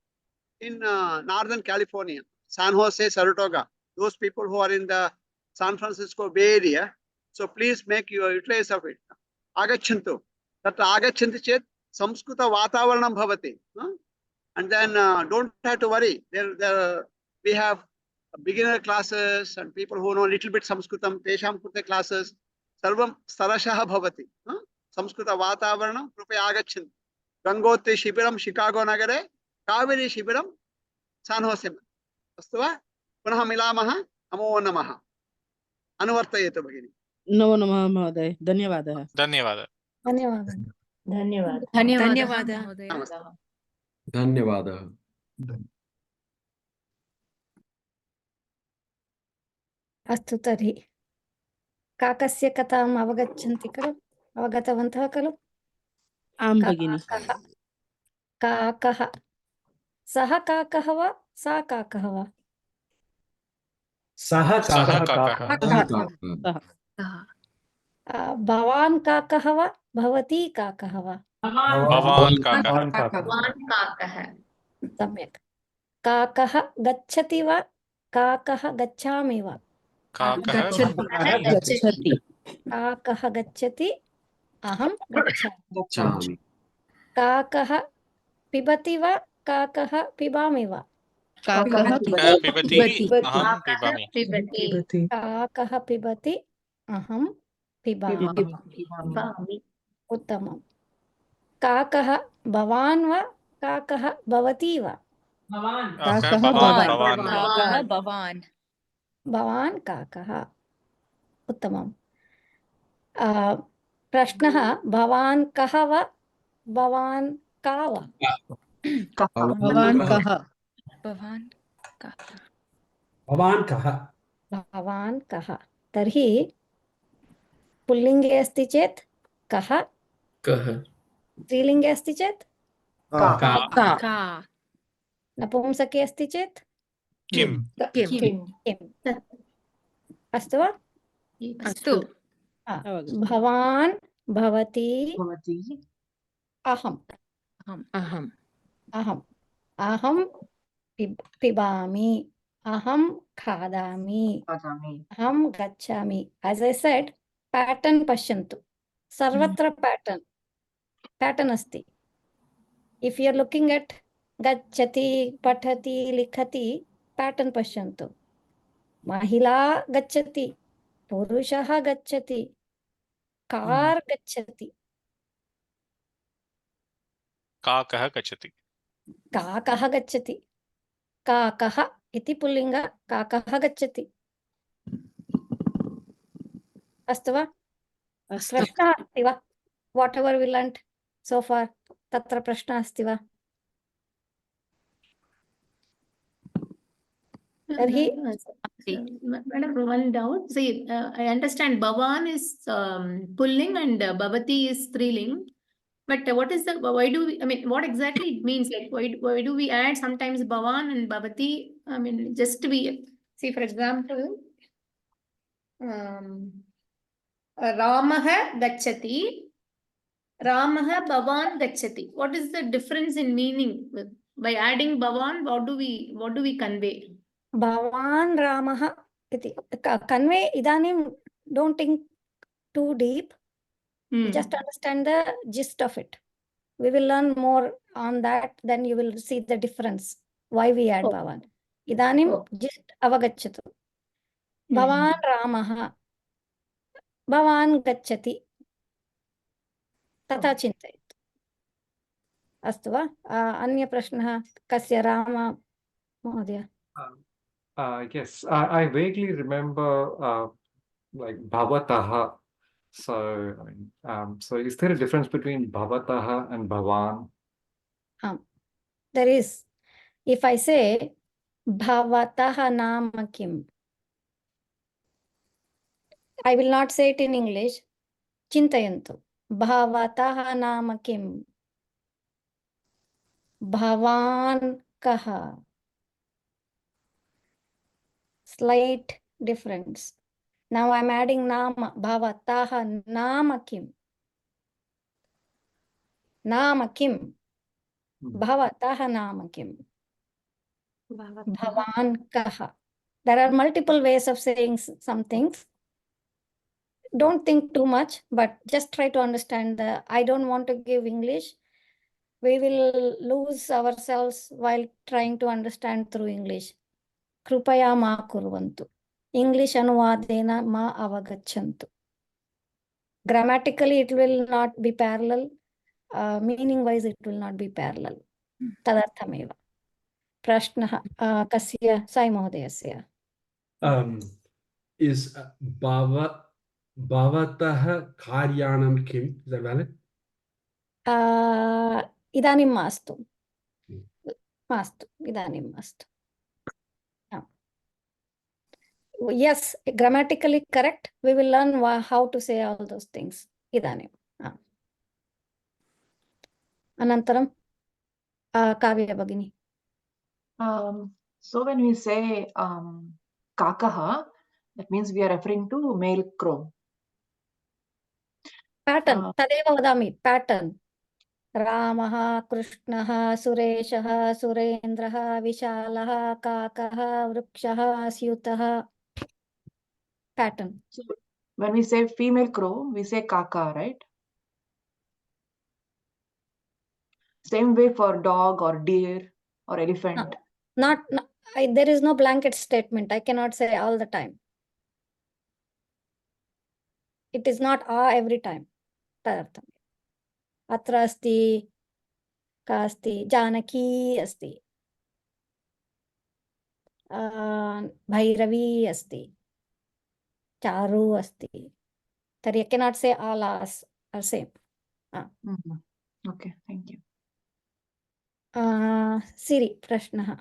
in Northern California, San Jose, Saratoga, those people who are in the San Francisco Bay Area. So please make your utilize of it. Agachantu. Tatra agachanti chet Samskrita Vatavaranam bhavati. And then don't have to worry. We have beginner classes and people who know a little bit Samskritam, Tesham Krute classes. Sarvam Sarashaha bhavati. Samskrita Vatavaranam Krupaya agachanti. Gangotri Shibiram Chicago Nagare, Kaveri Shibiram San Jose. अस्तु वा? पुनः मिलामः. नमो नमः. अनुवर्तयतु भगिनि. नमो नमः महोदय. धन्यवादः. धन्यवादः. धन्यवादः. धन्यवादः. धन्यवादः महोदय. धन्यवादः. अस्तु तर्हि काकस्य कथाम् अवगच्छन्ति खलु? अवगतवन्तः खलु? आं भगिनि. काकः. सः काकः वा सा काकः वा? सः काकः. भवान् काकः वा भवती काकः वा? भवान् काकः. सम्यक्. काकः गच्छति वा काकः गच्छामि वा? गच्छति. काकः गच्छति अहं गच्छामि. काकः पिबति वा काकः पिबामि वा? काकः पिबति अहं पिबामि. काकः पिबति अहं पिबामि. उत्तमम्. काकः भवान् वा काकः भवती वा? भवान्. भवान् काकः. उत्तमम्. प्रश्नः भवान् कः वा भवान् का वा? भवान् कः? भवान् कः. तर्हि पुल्लिङ्गे अस्ति चेत् कः, स्त्रीलिङ्गे अस्ति चेत् नपुंसके अस्ति चेत् किम्. अस्तु वा? अस्तु. भवान् भवती अहम् पिबामि, अहं खादामि, अहं गच्छामि. As I said, pattern पश्यन्तु. सर्वत्र pattern अस्ति. If you are looking at गच्छति, पठति, लिखति, pattern पश्यन्तु. महिला गच्छति, पुरुषः गच्छति, कार गच्छति, काकः गच्छति. काकः गच्छति. काकः इति पुल्लिङ्ग. काकः गच्छति. अस्तु वा? प्रश्नः अस्ति वा? Whatever we learned so far, तत्र प्रश्नः अस्ति वा? तर्हि Madam, one doubt. See, I understand Bhavan is pulling and Bhavati is striling. But what is the, why do we, I mean, what exactly it means? Like, why do we add sometimes Bhavan and Bhavati? I mean, just to be, see, for example, Ramaha gacchati, Ramaha Bhavan gacchati. What is the difference in meaning? By adding Bhavan, what do we convey? Bhavan Ramaha iti. Convey idanim, don't think too deep. Just understand the gist of it. We will learn more on that, then you will see the difference. Why we add Bhavan. Idanim gist avagacchatu. Bhavan Ramaha. Bhavan gacchati. Tata chintayatu. Astu va? Anya prashnah kasya Rama Mahodaya. Yes, I vaguely remember like Bhavataha. So, so is there a difference between Bhavataha and Bhavan? There is. If I say Bhavataha nama kim, I will not say it in English. Chintayantu. Bhavataha nama kim. Bhavan kaha. Slight difference. Now I'm adding nama. Bhavataha nama kim. Nama kim. Bhavataha nama kim. Bhavan kaha. There are multiple ways of saying some things. Don't think too much, but just try to understand the. I don't want to give English. We will lose ourselves while trying to understand through English. Krupaya ma kurvantu. English anuvadena ma avagachantu. Grammatically, it will not be parallel. Meaning wise, it will not be parallel. Tadarthameva. Prashnah kasya Sai Mahodayasya. Is bhavatah karyanam kim? Is that valid? Idanim mastu. Mastu. Idanim mastu. Yes, grammatically correct. We will learn how to say all those things. Idanim. Anantaram. Kavya Bhagini. So when we say kakaha, that means we are referring to male crow. Pattern. Tadeva vadami. Pattern. Ramaha, Krishnaha, Sureshaha, Surendraha, Vishalaha, Kakaha, Vrukshaha, Syutaha. Pattern. So when we say female crow, we say kaka, right? Same way for dog or deer or elephant. There is no blanket statement. I cannot say all the time. It is not every time. Tadartham. Atra asti, ka asti, Janaki asti, Bhairavi asti, Charu asti. That you cannot say all are same. Okay, thank you. Siri, Prashnaha.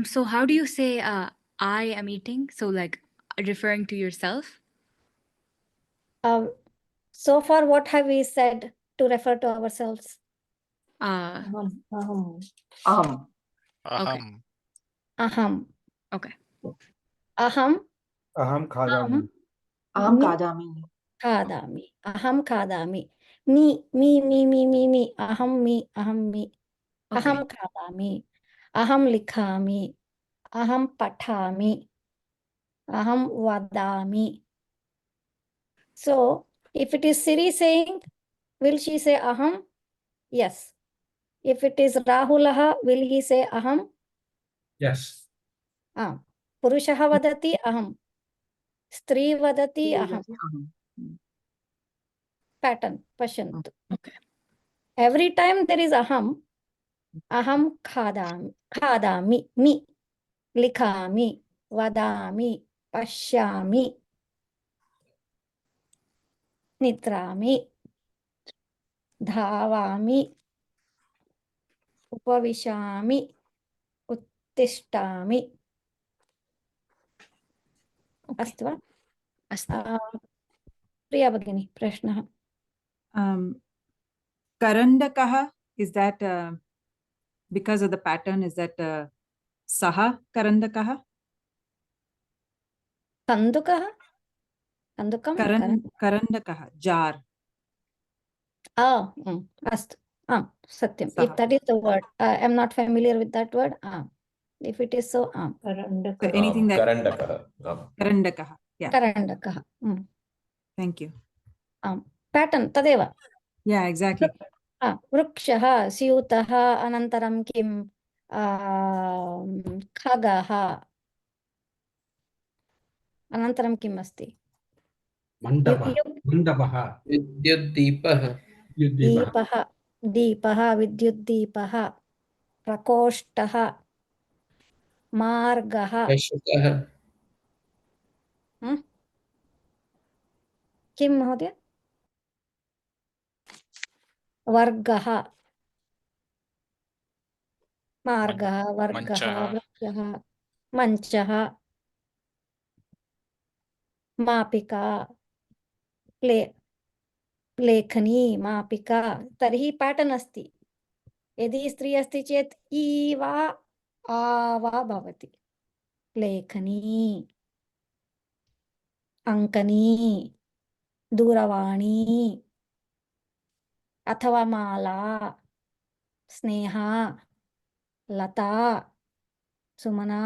So how do you say I am eating? So like referring to yourself? So far, what have we said to refer to ourselves? Aham. Aham. Okay. Aham. Aham khadami. Aham kadami. Kadami. Aham kadami. Me. Aham me. Aham kadami. Aham likhami. Aham pathami. Aham vadami. So, if it is Siri saying, will she say aham? Yes. If it is Rahulaha, will he say aham? Yes. Purushaha vadati aham. Stri vadati aham. Pattern. Pashantu. Okay. Every time there is aham khadami, mi, likhami, vadami, pashyami, nitrami, dhavami, upavishami, uttistami. Astu va? Astu. Priya Bhagini, Prashnaha. Karandakaha, is that because of the pattern, is that Saha Karandakaha? Kandukaha? Kandukam? Karandakaha, jar. Astu. Satyam. If that is the word, I am not familiar with that word. If it is so, So anything that Karandakaha. Yeah. Karandakaha. Thank you. Pattern, tadeva. Yeah, exactly. Vrukshaha, Syutaha, Anantaram kim, Khagaha. Anantaram kim asti? Mandapaha. Vidyuddeepaha. Deepaha, Vidyuddeepaha. Prakoshtaha. Margaha. Pashutaha. Kim Mahodaya? Vargaha. Margaha, Vargaha, Vrukyaha, Manchaha, Mapika, लेखनी मापिका तर्हि पैटर्न अस्ति यदि स्त्री अस्ति चेत् ई वा आ वा भवति लेखनी अंकनी दूरवाणी अथवा माला स्नेहा लता सुमना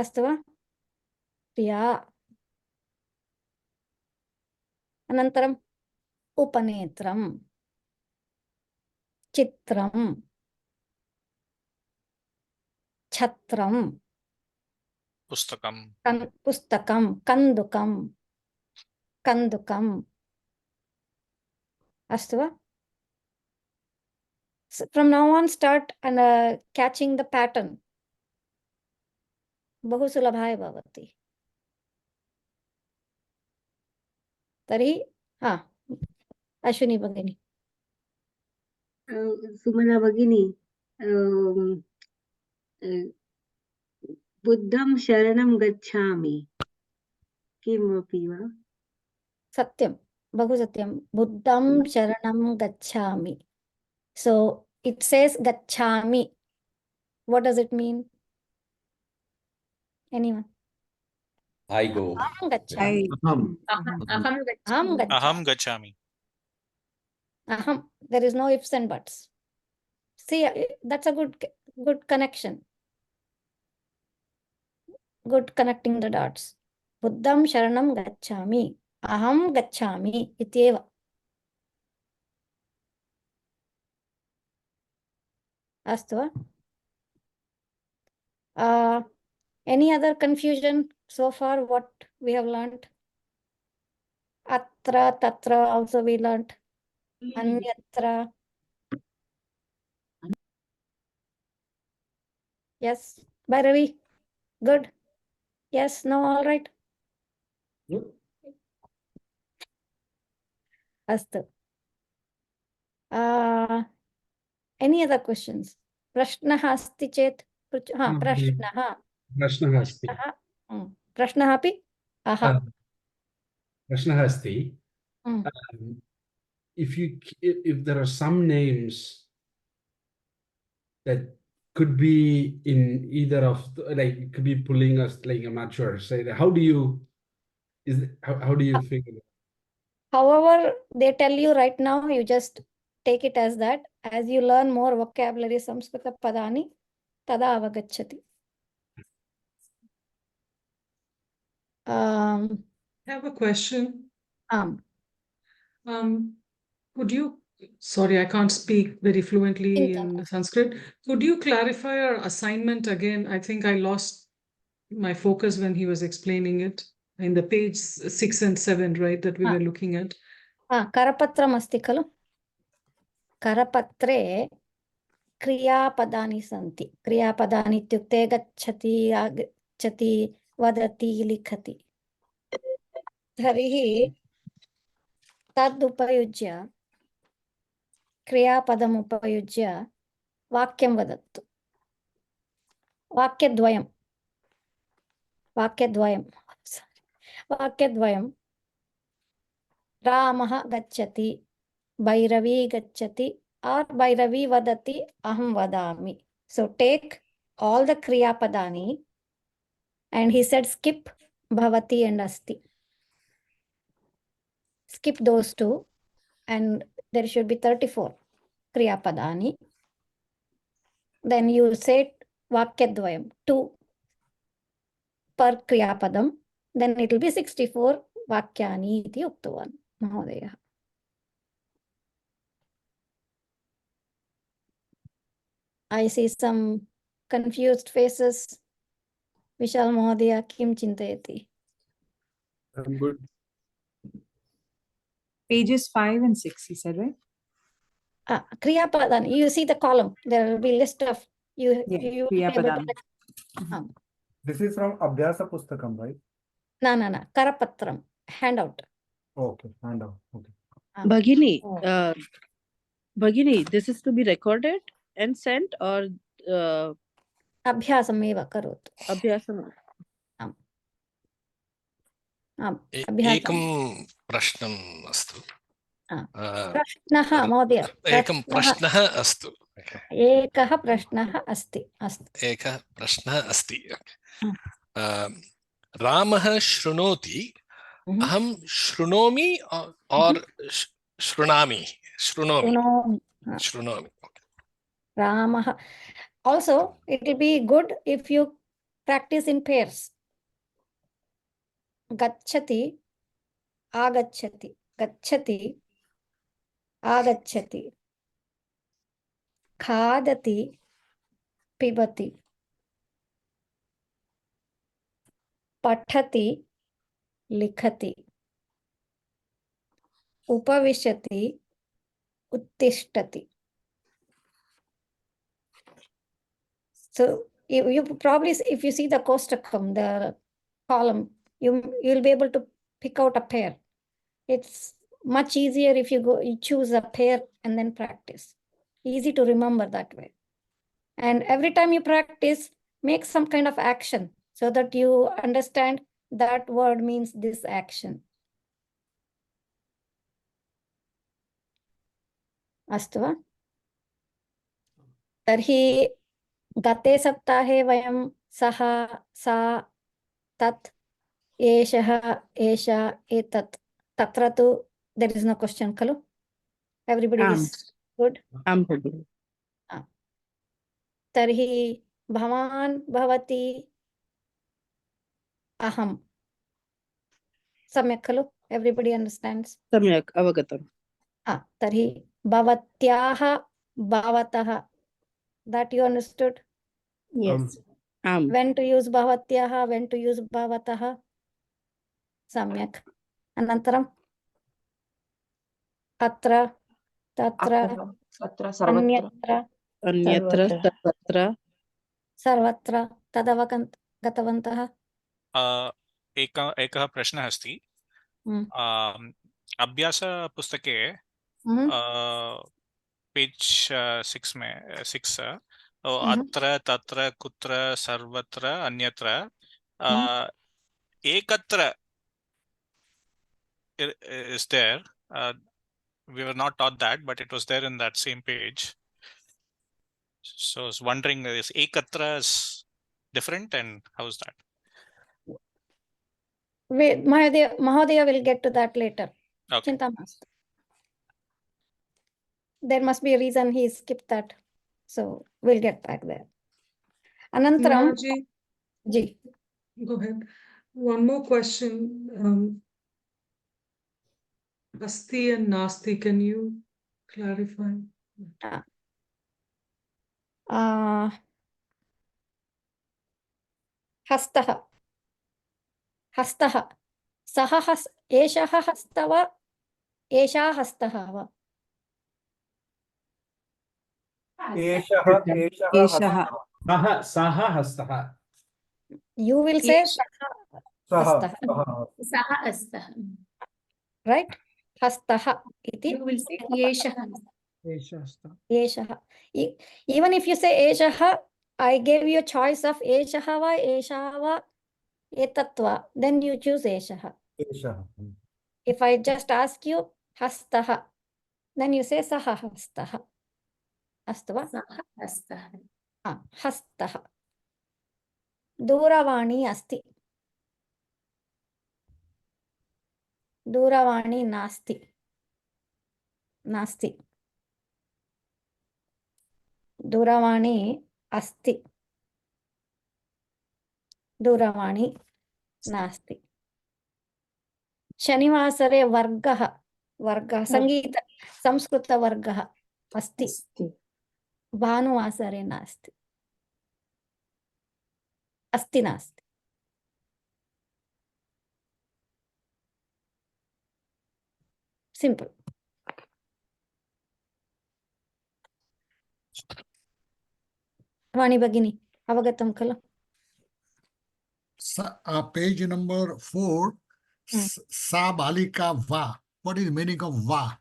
अस्तु वा प्रिया अनन्तरम् उपनेत्रम् चित्रम् छत्रम् पुस्तकम् पुस्तकं कन्दुकं कन्दुकम् अस्तु वा from now on start and catching the pattern बहु सुलभाय भवति तर्हि हा अश्विनी भगिनी सुमना भगिनी बुद्धं शरणं गच्छामि किमपि वा सत्यं बहु सत्यं बुद्धं शरणं गच्छामि so it says gachami what does it mean anyone I go. aham gachami aham gachami aham there is no ifs and buts see that's a good connection good connecting the dots buddham sharanam gachami aham gachami ityeva astu any other confusion so far what we have learned atra tatra also we learned anyatra yes Bhairavi good yes no all right astu any other questions prashnah asti chet ha prashnah प्रश्नः अस्ति प्रश्नः अपि प्रश्नः अस्ति if there are some names that could be in either of like it could be pulling us like I'm not sure say that how do you how do you figure it? However they tell you right now you just take it as that as you learn more vocabulary Samskrita padani tada avagacchati I have a question. Could you, sorry, I can't speak very fluently in Sanskrit. Could you clarify our assignment again? I think I lost my focus when he was explaining it in the page 6 and 7, right, that we were looking at. Karapatram asti khalu? Karapatre kriyapadani santi. Kriyapadani ityukte gacchati, agacchati, vadati, likhati. तर्हि तदुपयुज्य क्रियापदम् उपयुज्य वाक्यं वदतु वाक्यद्वयं रामः गच्छति भैरवी गच्छति or भैरवी वदति अहं वदामि so take all the kriyapadani and he said skip bhavati and asti skip those two and there should be 34 kriyapadani then you say vakyadvayam 2 per kriyapadam then it will be 64 vakyani iti uktavan mahodaya I see some confused faces Vishal mahodaya kim chintayati I'm good Pages 5 and 6, he said, right? Kriyapadani. You see the column. There will be list of you. Yeah, you Kriyapadani. This is from Abhyasa Pustakam, right? No. Karapatram. Handout. Okay, handout. Okay. Bhagini, this is to be recorded and sent or Abhyasam eva karotu. Abhyasam. एकं प्रश्नम् अस्तु प्रश्नः महोदय एकं प्रश्नः अस्तु एकः प्रश्नः अस्ति एकः प्रश्नः अस्ति रामः शृणोति अहं शृणोमि और शृणोमि रामः Also, it will be good if you practice in pairs. Gacchati, agacchati, gacchati, agacchati, khadati, pibati, pathati, likhati, upavishati, uttishtati. So you probably, if you see the kostakam, the column, you'll be able to pick out a pair. It's much easier if you choose a pair and then practice. Easy to remember that way. And every time you practice, make some kind of action so that you understand that word means this action. अस्तु वा? तर्हि गते सप्ताहे वयं सः सा तत् एषः एषा एतत् तत्र तु there is no question खलु? Everybody is good? आम् भगिनि। तर्हि भवान् भवती अहं सम्यक् खलु? Everybody understands? सम्यक् अवगतम्। तर्हि भवत्याः भवतः, that you understood? Yes. आम्। When to use भवत्याः, when to use भवतः? सम्यक्। अनन्तरम् अत्र तत्र अत्र सर्वत्र अन्यत्र सर्वत्र सर्वत्र गतवन्तः। एकः प्रश्नः अस्ति। अभ्यासपुस्तके पेज 6 अत्र तत्र कुत्र सर्वत्र अन्यत्र एकत्र is there. We were not taught that, but it was there in that same page. So I was wondering, is ekatra is different, and how is that? Mahodaya will get to that later. Okay. Chinta mastu. There must be a reason he skipped that. So we'll get back there. Anantaram. Ji. Go ahead. One more question. Asti and Nasti, can you clarify? Hastah. Hastah. Saha एषः हस्तः वा एषा हस्तः वा? सः हस्तः. You will say सः हस्तः. Right? Hastah iti. You will say एषः. एषः. Even if you say एषः, I gave you a choice of एषः वा एषा वा एतत् वा, then you choose एषः. If I just ask you hastah, then you say saha hastah. Astu va? Saha hastah. Hastah. Duravani asti. Duravani nasti. Nasti. Duravani asti. Duravani nasti. शनिवासरे वर्गः संगीत संस्कृत वर्गः अस्ति भानुवासरे नास्ति अस्ति नास्ति सिंपल वाणी भगिनी अवगतं खलु page number 4 Sa balika va. What is the meaning of va?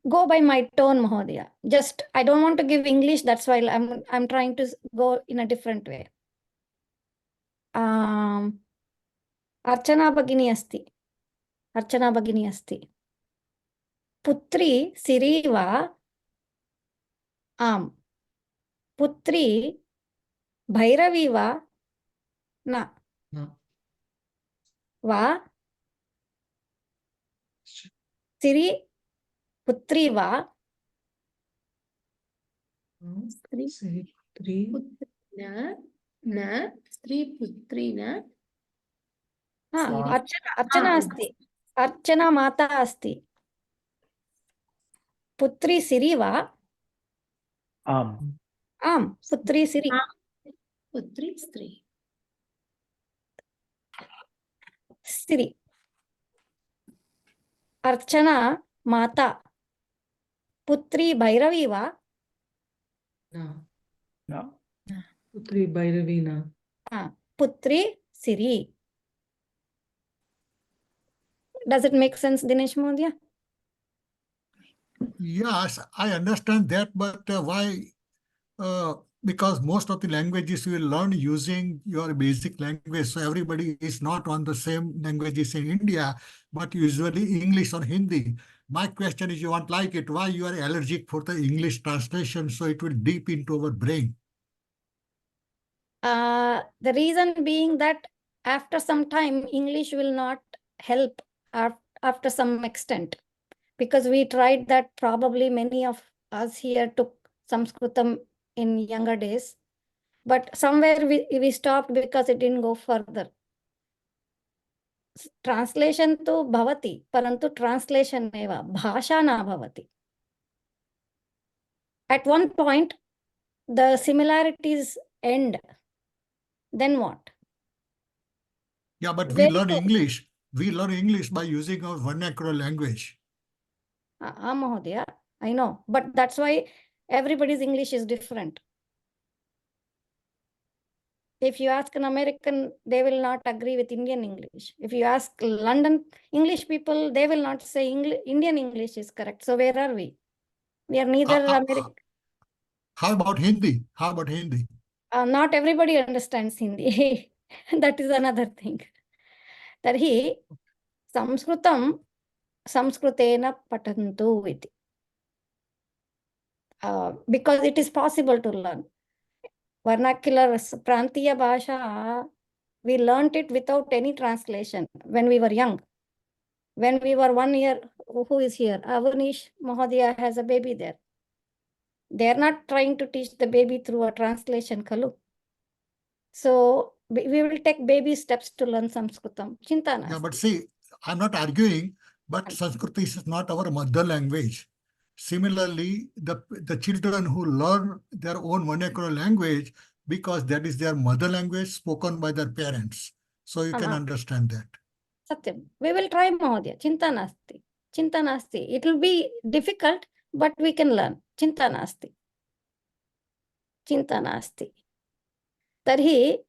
Go by my tone, Mahodaya. Just I don't want to give English. That's why I'm trying to go in a different way. Archana Bhagini asti. Archana Bhagini asti. Putri Siriva Am. Putri Bhairavi va na va Siri पुत्री वा स्त्री पुत्री न स्त्री पुत्री न अर्चना अस्ति, अर्चना माता अस्ति। पुत्री सिरि वा? आम् आम्, पुत्री सिरि। पुत्री स्त्री सिरि। अर्चना माता। पुत्री भैरवी वा? न पुत्री भैरवी न। पुत्री सिरि। Does it make sense, Dinesh Modia? Yes, I understand that, but why? Because most of the languages you will learn using your basic language. So everybody is not on the same languages in India, but usually English or Hindi. My question is, you won't like it. Why you are allergic for the English translation? So it will deep into our brain. The reason being that after some time, English will not help after some extent, because we tried that. Probably many of us here took Sanskritam in younger days, but somewhere we stopped because it didn't go further. Translation tu bhavati, parantu translation eva, bhasha na bhavati. At one point, the similarities end. Then what? Yeah, but we learn English. We learn English by using our vernacular language. Mahodaya, I know, but that's why everybody's English is different. If you ask an American, they will not agree with Indian English. If you ask London English people, they will not say Indian English is correct. So where are we? We are neither American. How about Hindi? How about Hindi? Not everybody understands Hindi. That is another thing. Tarhi Sanskritam Sanskritena patantu iti. Because it is possible to learn. Vernacular Prantiya Bhasha, we learnt it without any translation when we were young. When we were 1 year, who is here? Avanish Mahodaya has a baby there. They are not trying to teach the baby through a translation, Kalu. So we will take baby steps to learn Sanskritam. Chintana. Yeah, but see, I'm not arguing, but Sanskrit is not our mother language. Similarly, the children who learn their own vernacular language because that is their mother language spoken by their parents. So you can understand that. Satyam. We will try, Mahodaya. Chinta nasti. Chinta nasti. It will be difficult, but we can learn. Chinta nasti. Chinta nasti. Tarhi,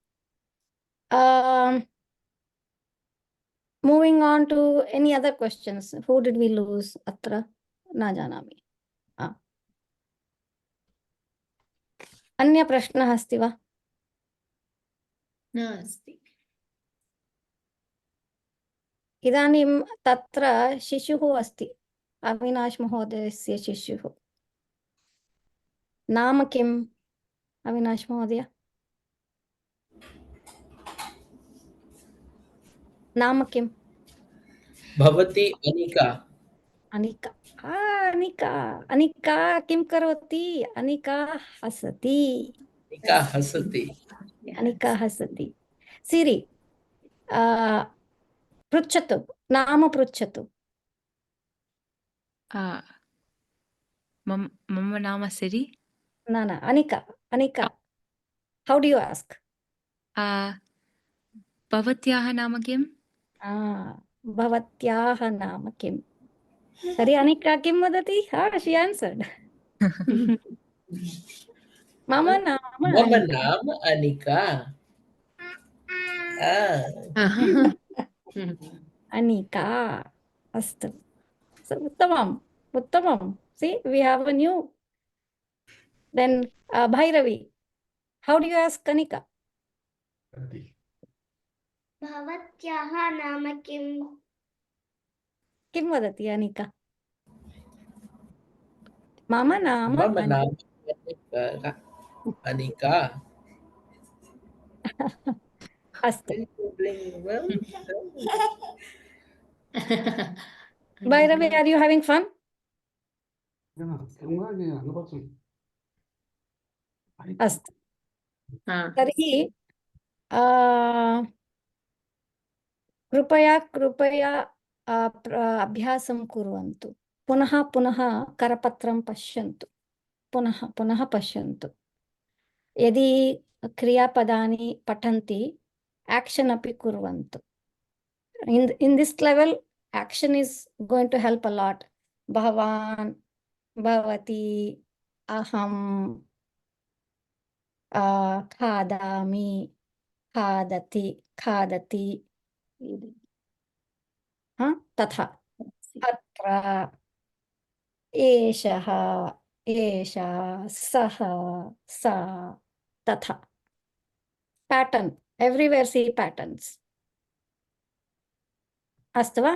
moving on to any other questions. Who did we lose? Atra na janami. Anya prashna asti va? नास्ति इदानीं तत्र शिशुः अस्ति. अविनाश महोदयस्य शिशुः. नाम किम्? अविनाश महोदय. नाम किम्? भवती अनिका. अनिका. अनिका. अनिका किं करोति? अनिका हसति. अनिका हसति. अनिका हसति. सिरि, पृच्छतु. नाम पृच्छतु. मम नाम सिरि. न Anika. Anika. How do you ask? भवत्याः नाम किम्? भवत्याः नाम किम्? तर्हि अनिका किं वदति? She answered. मम नाम अनिका. अनिका. अस्तु. उत्तमम्. उत्तमम्. See, we have a new. Then Bhairavi. How do you ask Anika? भवत्याः नाम किम्? किं वदति अनिका? मम नाम अनिका. अस्तु. Bhairavi, are you having fun? अस्तु तर्हि कृपया अभ्यासं कुर्वन्तु पुनः पुनः करपत्रं पश्यन्तु पुनः पश्यन्तु यदि क्रियापदानि पठन्ति action अपि कुर्वन्तु in this level action is going to help a lot bhavan bhavati aham khadami khadati तथा अत्र एषः एषा सः सा तथा pattern everywhere see patterns अस्तु वा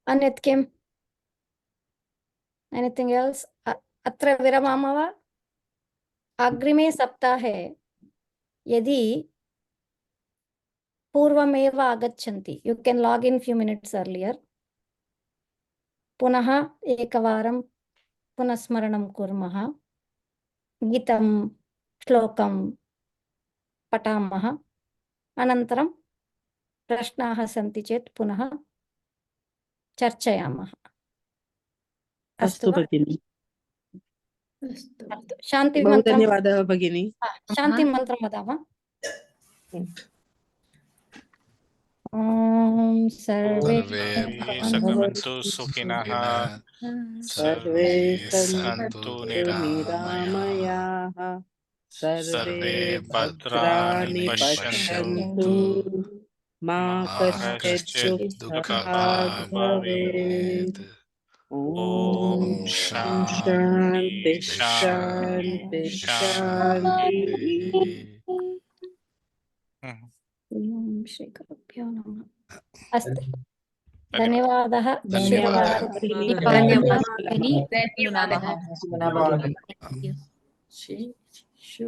अन्यत् किम् anything else अत्र विरमामः वा अग्रिमे सप्ताहे यदि पूर्वमेव आगच्छन्ति you can log in few minutes earlier पुनः एकवारं पुनस्मरणं कुर्मः गीतं श्लोकं पठामः अनन्तरं प्रश्नाः सन्ति चेत् पुनः चर्चयामः अस्तु भगिनी शान्ति बहु मन्त्रं धन्यवादः भगिनी शान्ति मन्त्रं वदामः ॐ सर्वे सन्तु सुखिनः सर्वे सन्तु निरामयाः सर्वे भद्राणि भद्राणि पश्यन्तु मा कश्चित् दुःखभाग् भवेत् ॐ शान्ति शान्ति शान्ति ॐ श्री गुरुभ्यो नमः अस्तु धन्यवादः धन्यवादः धन्यवादः She